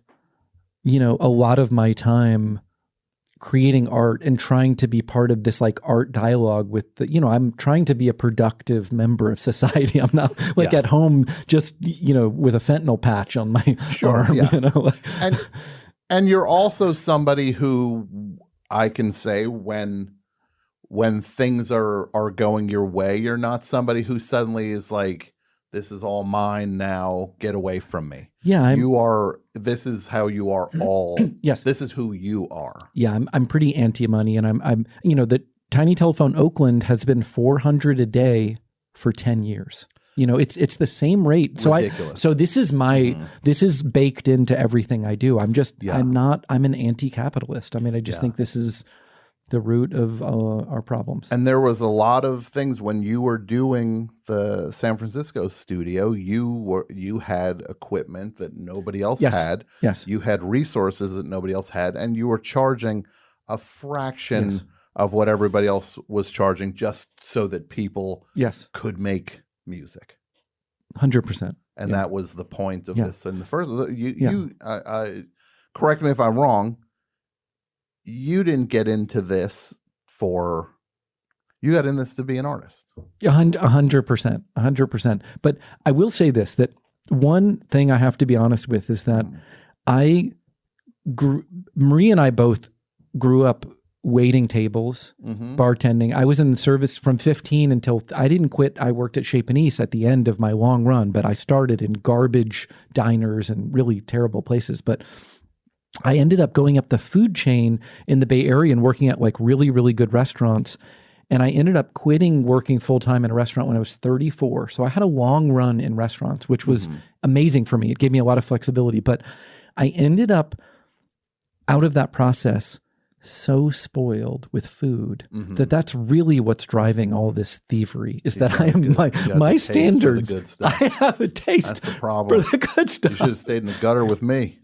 a lot of my time creating art and trying to be part of this like art dialogue with I'm trying to be a productive member of society. I'm not like at home just, with a fentanyl patch on my arm, and you're also somebody who I can say when things are going your way, you're not somebody who suddenly is like, this is all mine now, get away from me. Yeah. This is how you are all. Yes. This is who you are. Yeah. I'm pretty anti-money, and I'm the Tiny Telephone Oakland has been $400 a day for 10 years. It's the same rate. Ridiculous. So this is this is baked into everything I do. I'm an anti-capitalist. I mean, I just think this is the root of our problems. And there was a lot of things when you were doing the San Francisco studio. You had equipment that nobody else had. Yes. You had resources that nobody else had, and you were charging a fraction of what everybody else was charging, just so that people could make music. 100%. And that was the point of this. And the first, correct me if I'm wrong, you didn't get into this you got in this to be an artist. 100%, 100%. But I will say this, that one thing I have to be honest with is that Marie and I both grew up waiting tables, bartending. I was in the service from 15 until I didn't quit. I worked at Chez Panisse at the end of my long run, but I started in garbage diners and really terrible places. But I ended up going up the food chain in the Bay Area and working at like really, really good restaurants. And I ended up quitting working full-time in a restaurant when I was 34. So I had a long run in restaurants, which was amazing for me. It gave me a lot of flexibility. But I ended up out of that process so spoiled with food that's really what's driving all this thievery, is that I am my standards. I have a taste That's the problem. for the good stuff. You should have stayed in the gutter with me.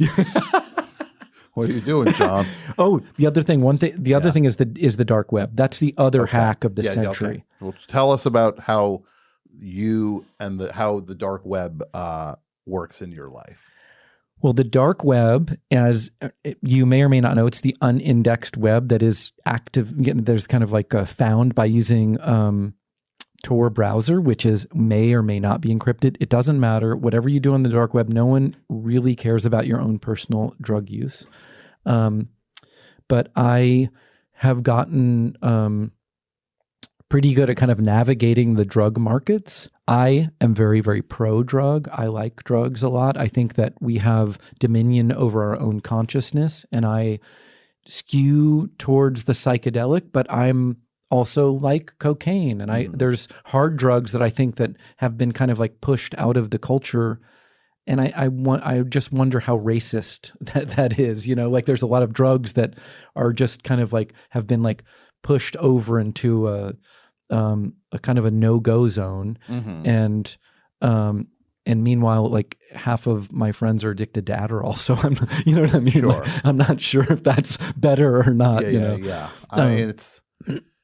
What are you doing, John? The other thing, the other thing is the dark web. That's the other hack of the century. Okay. Well, tell us about how you and how the dark web works in your life. Well, the dark web, as you may or may not know, it's the unindexed web that is active. There's kind of like found by using Tor browser, which may or may not be encrypted. It doesn't matter. Whatever you do on the dark web, no one really cares about your own personal drug use. But I have gotten pretty good at kind of navigating the drug markets. I am very, very pro-drug. I like drugs a lot. I think that we have dominion over our own consciousness, and I skew towards the psychedelic, but I'm also like cocaine. And there's hard drugs that I think that have been kind of like pushed out of the culture. And I just wonder how racist that is, like there's a lot of drugs that are just kind of like have been like pushed over into a kind of a no-go zone. And meanwhile, like half of my friends are addicted to Adderall. So you know what I mean? Sure. Like, I'm not sure if that's better or not. Yeah. I mean, it's,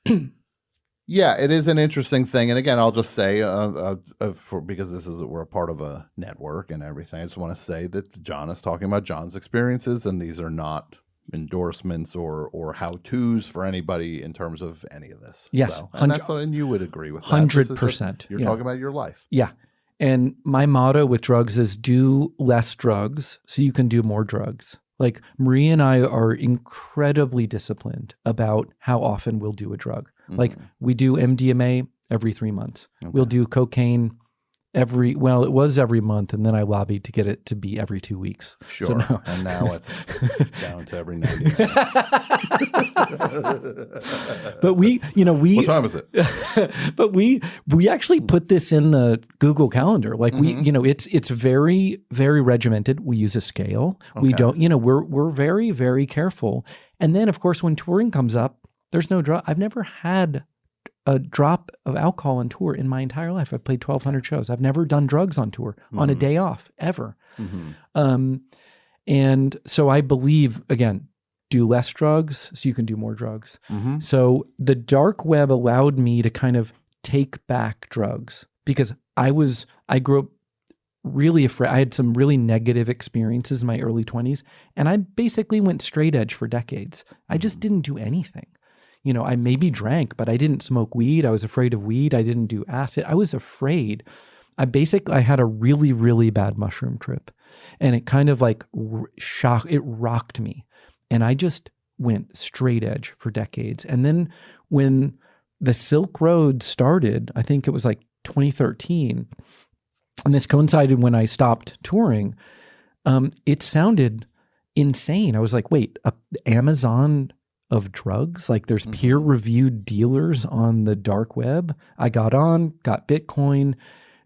it is an interesting thing. And again, I'll just say, because we're a part of a network and everything, I just want to say that John is talking about John's experiences, and these are not endorsements or how-tos for anybody in terms of any of this. Yes. And you would agree with that. 100%. You're talking about your life. Yeah. And my motto with drugs is do less drugs so you can do more drugs. Like Marie and I are incredibly disciplined about how often we'll do a drug. Like we do MDMA every 3 months. Okay. We'll do cocaine It was every month, and then I lobbied to get it to be every 2 weeks. Sure. So no. And now it's down to every 90 minutes. But What time is it? But we actually put this in the Google Calendar. Like it's very, very regimented. We use a scale. Okay. We don't, we're very, very careful. And then of course, when touring comes up, there's no drop. I've never had a drop of alcohol on tour in my entire life. I've played 1,200 shows. I've never done drugs on tour on a day off ever. And so I believe, again, do less drugs so you can do more drugs. So the dark web allowed me to kind of take back drugs because I grew up really afraid. I had some really negative experiences in my early 20s, and I basically went straight edge for decades. I just didn't do anything. I maybe drank, but I didn't smoke weed. I was afraid of weed. I didn't do acid. I was afraid. I had a really, really bad mushroom trip, and it kind of like it rocked me. And I just went straight edge for decades. And then when the Silk Road started, I think it was like 2013, and this coincided when I stopped touring, it sounded insane. I was like, wait, Amazon of drugs? Like there's peer-reviewed dealers on the dark web? I got Bitcoin,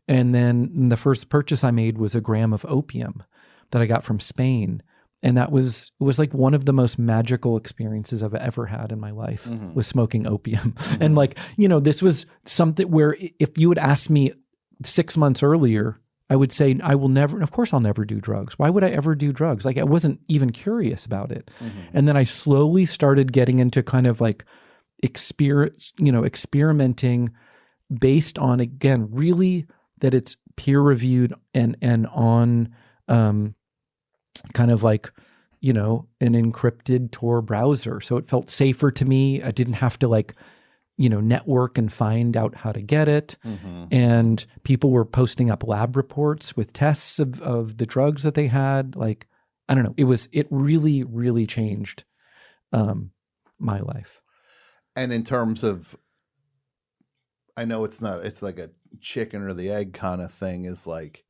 and then the first purchase I made was a gram of opium that I got from Spain. And it was like one of the most magical experiences I've ever had in my life was smoking opium. And like, this was something where if you had asked me 6 months earlier, I would say, of course I'll never do drugs. Why would I ever do drugs? Like I wasn't even curious about it. And then I slowly started getting into kind of like experimenting based on, again, really that it's peer reviewed and on kind of like, an encrypted Tor browser. So it felt safer to me. I didn't have to like, network and find out how to get it. And people were posting up lab reports with tests of the drugs that they had. Like, I don't know. It really, really changed my life. And in terms of, I know it's like a chicken or the egg kind of thing, is like,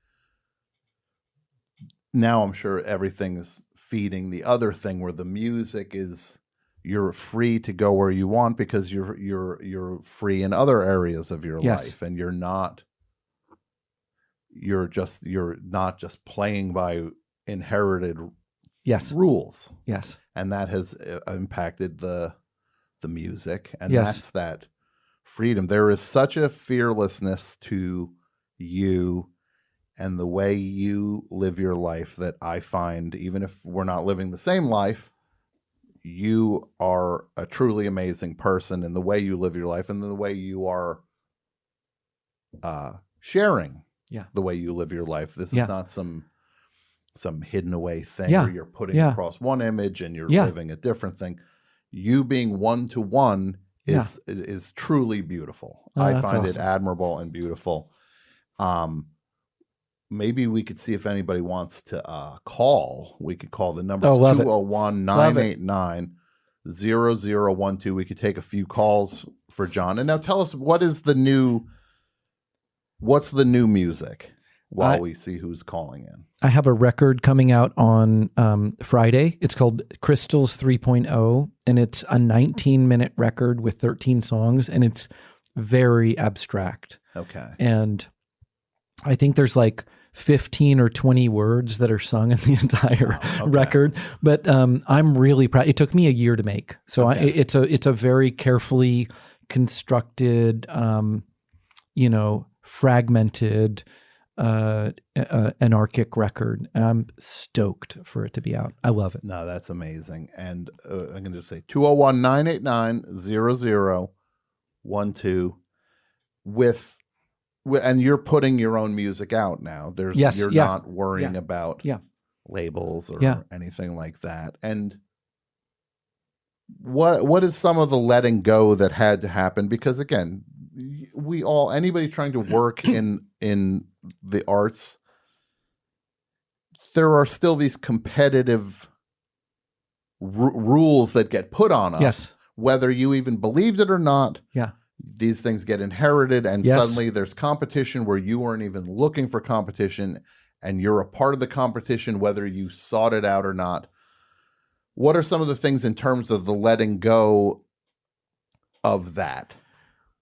now I'm sure everything's feeding the other thing where the music is, you're free to go where you want because you're free in other areas of your life, and you're not just playing by inherited rules. Yes. And that has impacted the music, and that's that freedom. There is such a fearlessness to you and the way you live your life that I find, even if we're not living the same life, you are a truly amazing person in the way you live your life and the way you are sharing the way you live your life. This is not some hidden away thing where you're putting across one image and you're living a different thing. You being one-to-one is truly beautiful. I find it admirable and beautiful. Maybe we could see if anybody wants to call. We could call the number 201-989-0012. We could take a few calls for John. And now tell us, what's the new music while we see who's calling in? I have a record coming out on Friday. It's called Crystals 3.0, and it's a 19-minute record with 13 songs, and it's very abstract. Okay. And I think there's like 15 or 20 words that are sung in the entire record. But I'm really proud. It took me a year to make. So it's a very carefully constructed, fragmented, anarchic record. And I'm stoked for it to be out. I love it. No, that's amazing. And I'm going to say 201-989-0012 and you're putting your own music out now. You're not worrying about labels or anything like that. And what is some of the letting go that had to happen? Because again, anybody trying to work in the arts, there are still these competitive rules that get put on us. Yes. Whether you even believed it or not. Yeah. these things get inherited, and Yes. suddenly there's competition where you weren't even looking for competition, and you're a part of the competition, whether you sought it out or not. What are some of the things in terms of the letting go of that?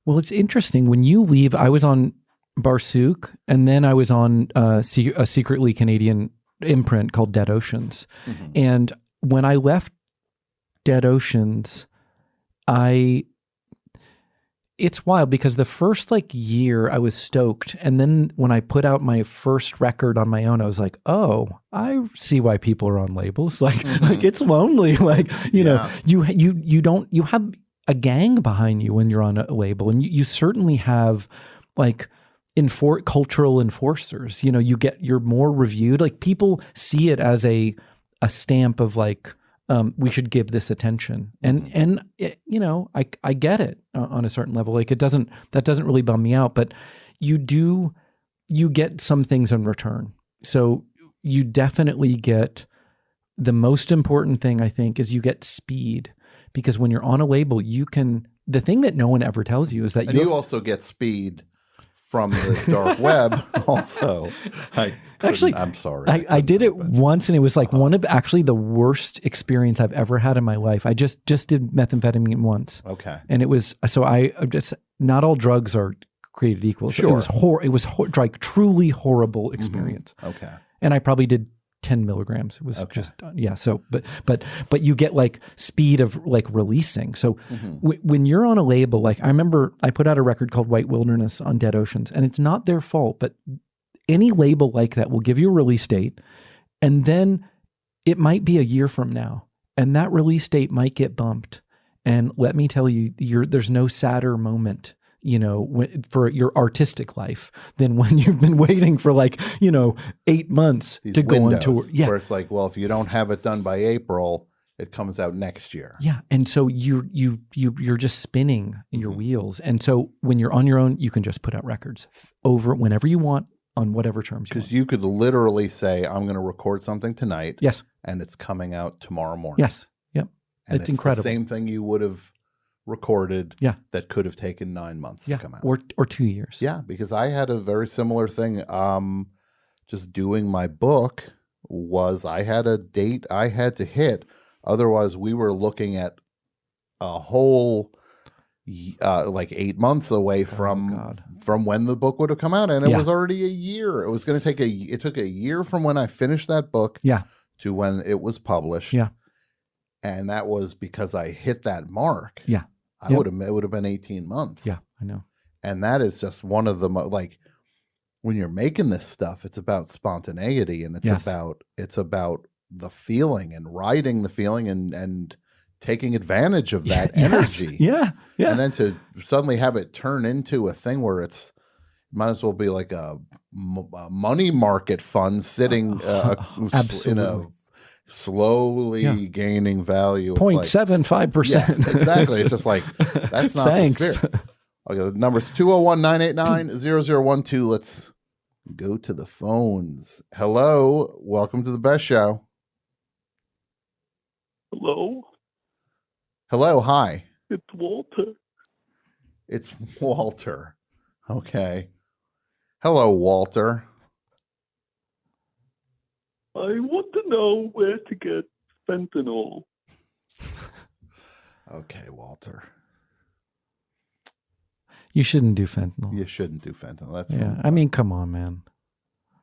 Well, it's interesting. When you leave, I was on Barsook, and then I was on a secretly Canadian imprint called Dead Oceans. Mm-hmm. And when I left Dead Oceans, it's wild because the first like year I was stoked. And then when I put out my first record on my own, I was like, oh, I see why people are on labels. Like, like it's lonely. Like, you know, you have a gang behind you when you're on a label, and you certainly have like cultural enforcers. You know, you're more reviewed. Like people see it as a stamp of like, we should give this attention, and it, you know, I get it on a certain level. Like that doesn't really bum me out, but you get some things in return. So you definitely get the most important thing, I think, is you get speed, because when you're on a label, the thing that no one ever tells you is that you also get speed from the dark web also. I'm sorry. I did it once, and it was like one of actually the worst experience I've ever had in my life. I just did methamphetamine once. Okay. And it was, so I just, not all drugs are created equal. So Sure. it was like truly horrible experience. Okay. And I probably did 10 milligrams. It was just, yeah. So, but you get like speed of like releasing. So when you're on a label, like I remember I put out a record called White Wilderness on Dead Oceans, and it's not their fault, but any label like that will give you a release date, and then it might be a year from now, and that release date might get bumped. And let me tell you, there's no sadder moment, you know, for your artistic life than when you've been waiting for like, you know, 8 months These to go on windows tour. Yeah. Where it's like, well, if you don't have it done by April, it comes out next year. Yeah. And so you're just spinning your wheels. And so when you're on your own, you can just put out records over whenever you want on whatever terms you want. Because you could literally say, I'm going to record something tonight. Yes. And it's coming out tomorrow morning. Yes. Yep. And it's incredible. The same thing you would have recorded that could have taken 9 months to come out. Or 2 years. Yeah, because I had a very similar thing. Just doing my book I had a date I had to hit. Otherwise, we were looking at a whole like 8 months away from when the book would have come out, and it was already a year. It was going to take it took a year from when I finished that book to when it was published. Yeah. And that was because I hit that mark. Yeah. It would have been 18 months. Yeah, I know. And that is just one of the like when you're making this stuff, it's about spontaneity, and it's about the feeling and riding the feeling and taking advantage of that energy. Yeah. Yeah. And then to suddenly have it turn into a thing where might as well be like a money market fund sitting in a slowly gaining value. 0.75%. Yeah, exactly. It's just like, that's not the spirit. Okay, the number's 201-989-0012. Let's go to the phones. Hello. Welcome to the best show. Hello. Hello. Hi. It's Walter. It's Walter. Okay. Hello, Walter. I want to know where to get fentanyl. Okay, Walter. You shouldn't do fentanyl. You shouldn't do fentanyl. That's I mean, come on, man.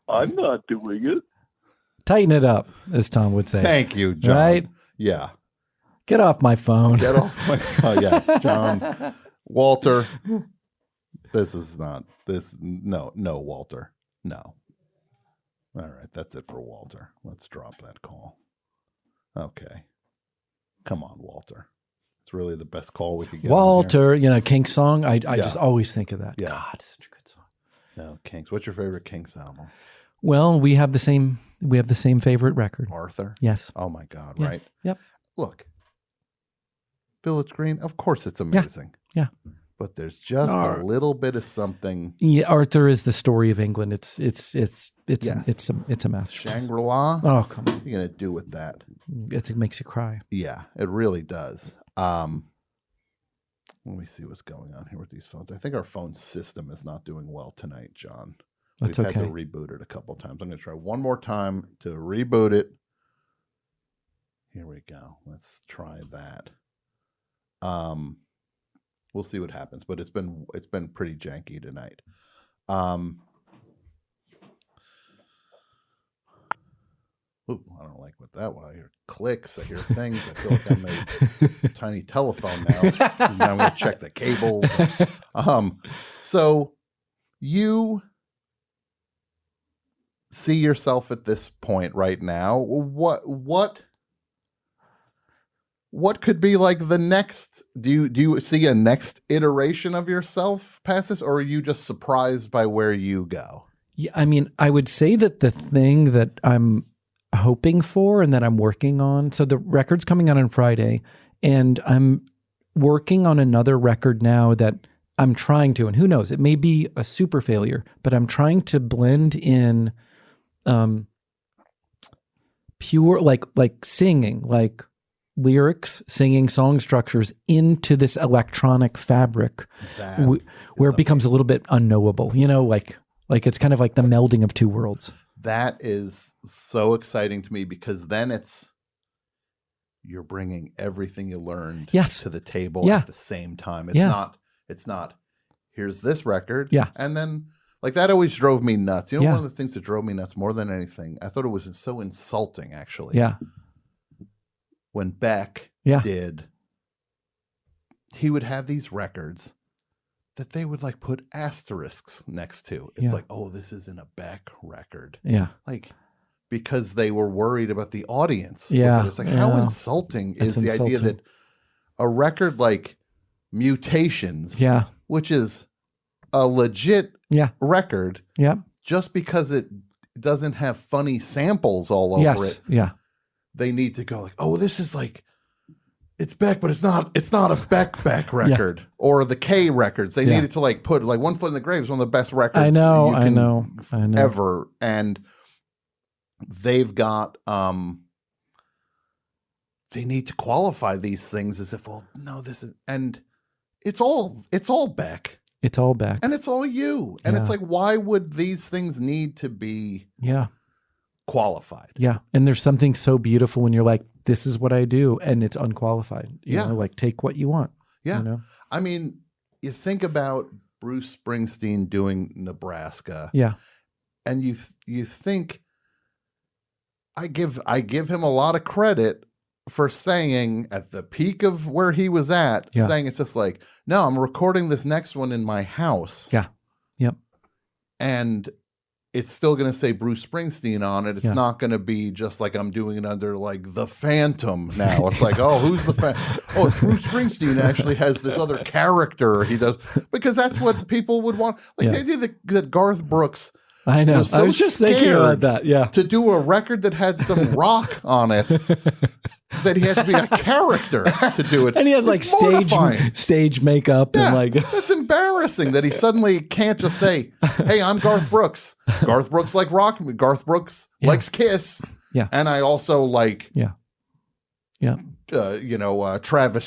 I'm not doing it. Tighten it up, as Tom would say. Thank you, John. Right? Yeah. Get off my phone. Get off my phone. Yes, John. Walter. No, Walter. No. All right, that's it for Walter. Let's drop that call. Okay. Come on, Walter. It's really the best call we could get. Walter, Kinks song. I just always think of that. Yeah. God, it's such a good song. No, Kinks. What's your favorite Kinks album? Well, we have the same favorite record. Arthur? Yes. Oh my God, Yeah. right? Yep. Look. Village Green, of course it's amazing. Yeah. But there's just a little bit of something. Yeah, Arthur is the story of England. It's a masterpiece. Shangri-La? Oh, come on. What are you going to do with that? It makes you cry. Yeah, it really does. Let me see what's going on here with these phones. I think our phone system is not doing well tonight, John. That's We've okay. had to reboot it a couple times. I'm going to try one more time to reboot it. Here we go. Let's try that. We'll see what happens, but it's been pretty janky tonight. Ooh, I don't like what that was. I hear clicks. I hear things. I feel like I'm a tiny telephone now. Now I'm going to check the cables. So you see yourself at this point right now. What could be like the next? Do you see a next iteration of yourself past this, or are you just surprised by where you go? Yeah, I mean, I would say that the thing that I'm hoping for and that I'm working on. So the record's coming out on Friday, and I'm working on another record now that I'm trying to, and who knows, it may be a super failure, but I'm trying to blend in pure like singing, like lyrics, singing, song structures into this electronic fabric where it becomes a little bit unknowable, like it's kind of like the melding of two worlds. That is so exciting to me, because then you're bringing everything you learned to the table at the same time. It's not here's this record. Yeah. And then like that always drove me nuts. One of the things that drove me nuts more than anything, I thought it was so insulting actually. Yeah. When Beck he would have these records that they would like put asterisks next to. It's like, oh, this isn't a Beck record. Yeah. Like, because they were worried about the audience. Yeah. With it. It's like, how insulting is the idea that a record like Mutations, which is a legit record, just because it doesn't have funny samples all over it, they need to go like, oh, this is like, it's Beck, but it's not a Beck record or the K records. They needed to like put like One Foot in the Grave is one of the best records I know ever. And they've got they need to qualify these things as if, well, no, this is, and it's all Beck. It's all Beck. And it's all you. And it's like, why would these things need to be qualified? Yeah. And there's something so beautiful when you're like, this is what I do, and it's unqualified. You know, like take what you want. Yeah. You know? I mean, you think about Bruce Springsteen doing Nebraska. Yeah. And you think I give him a lot of credit for saying at the peak of where he was at, saying it's just like, no, I'm recording this next one in my house. Yeah. Yep. And it's still going to say Bruce Springsteen on it. It's not going to be just like I'm doing it under like The Phantom now. It's like, oh, who's the Oh, it's Bruce Springsteen actually has this other character he does, because that's what people would want. Like the idea that Garth Brooks, I know. so I was just thinking about that. Yeah. To do a record that had some rock on it, that he had to be a character to do it. And he has like stage makeup and like that's embarrassing that he suddenly can't just say, hey, I'm Garth Brooks. Garth Brooks like rock. Garth Brooks likes Kiss. Yeah. And I also like Travis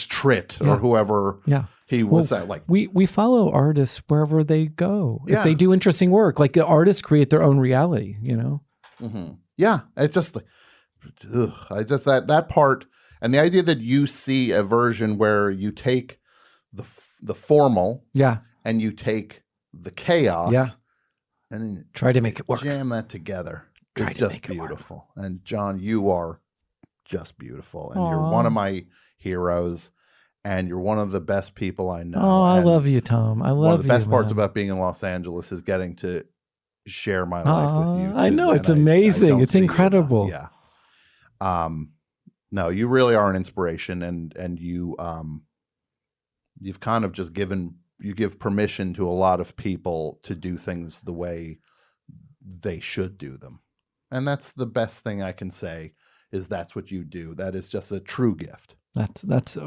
Tritt or whoever he was at. Like we follow artists wherever they go. If they do interesting work, like the artists create their own reality, Mm-hmm. Yeah. It's just like that part, and the idea that you see a version where you take the formal and you take the chaos and then try to make it work, jam that together. It's just beautiful. And John, you are just beautiful, and you're one of my heroes, and you're one of the best people I know. Oh, I love you, Tom. I love you. One of the best parts about being in Los Angeles is getting to share my life with you. I know, it's amazing. It's incredible. Yeah. No, you really are an inspiration, and you've kind of just give permission to a lot of people to do things the way they should do them. And that's the best thing I can say, is that's what you do. That is just a true gift. That's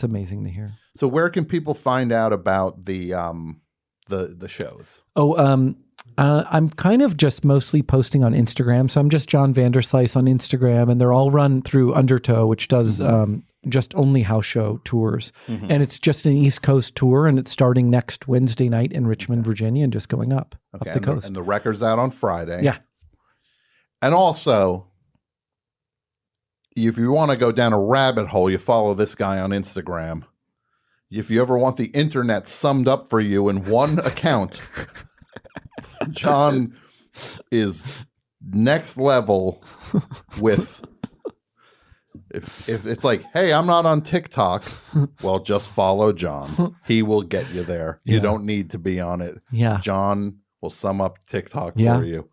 amazing to hear. So where can people find out about the shows? I'm kind of just mostly posting on Instagram. So I'm just John Vanderslice on Instagram, and they're all run through Undertow, which does just only house show tours. And it's just an East Coast tour, and it's starting next Wednesday night in Richmond, Virginia, and just going up the coast. And the record's out on Friday. Yeah. And also, if you want to go down a rabbit hole, you follow this guy on Instagram. If you ever want the internet summed up for you in one account, John is next level with if it's like, hey, I'm not on TikTok, well, just follow John. He will get you there. You don't need to be on it. Yeah. John will sum up TikTok for you.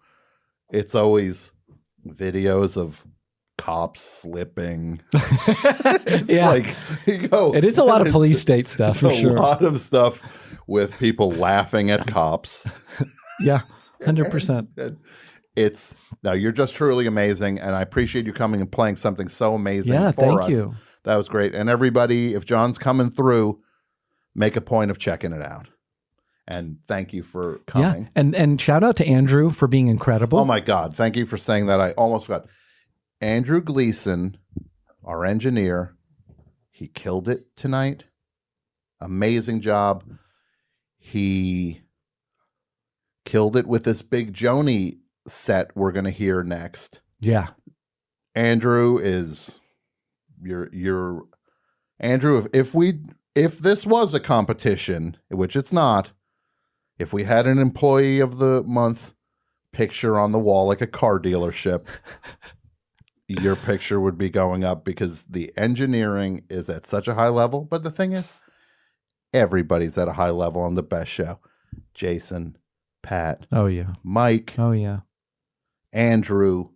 It's always videos of cops slipping. It's like it is a lot of police state stuff for sure. A lot of stuff with people laughing at cops. Yeah, 100%. It's no, you're just truly amazing, and I appreciate you coming and playing something so amazing for thank us. you. That was great. And everybody, if John's coming through, make a point of checking it out. And thank you for coming. Yeah, and shout out to Andrew for being incredible. Oh my God, thank you for saying that. I almost forgot. Andrew Gleason, our engineer, he killed it tonight. Amazing job. He killed it with this big Joni set we're going to hear next. Yeah. Andrew is your Andrew, if this was a competition, which it's not, if we had an employee of the month picture on the wall like a car dealership, your picture would be going up because the engineering is at such a high level. But the thing is, everybody's at a high level on the best show. Jason, Pat, Mike, Andrew,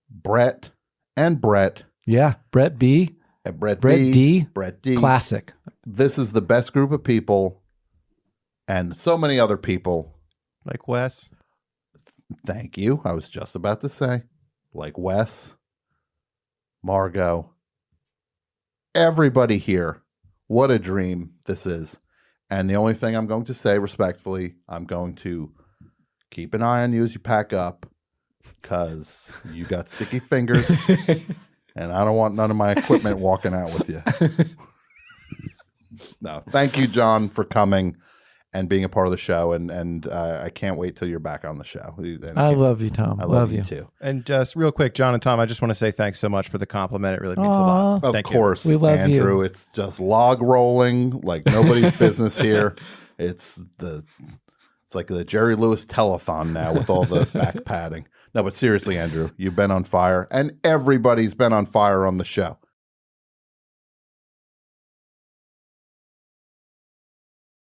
Brett, and Brett. Yeah, Brett B. And Brett D. D. Classic. This is the best group of people, and so many other people. Like Wes. Thank you. I was just about to say, like Wes, Margot, everybody here. What a dream this is. And the only thing I'm going to say respectfully, I'm going to keep an eye on you as you pack up because you got sticky fingers and I don't want none of my equipment walking out with you. No, thank you, John, for coming and being a part of the show. And I can't wait till you're back on the show. I love you, Tom. I love you too. And just real quick, John and Tom, I just want to say thanks so much for the compliment. It really means a lot. Of course, we love Andrew. you. It's just log rolling like nobody's business here. It's like the Jerry Lewis telethon now with all the back padding. No, but seriously, Andrew, you've been on fire, and everybody's been on fire on the show.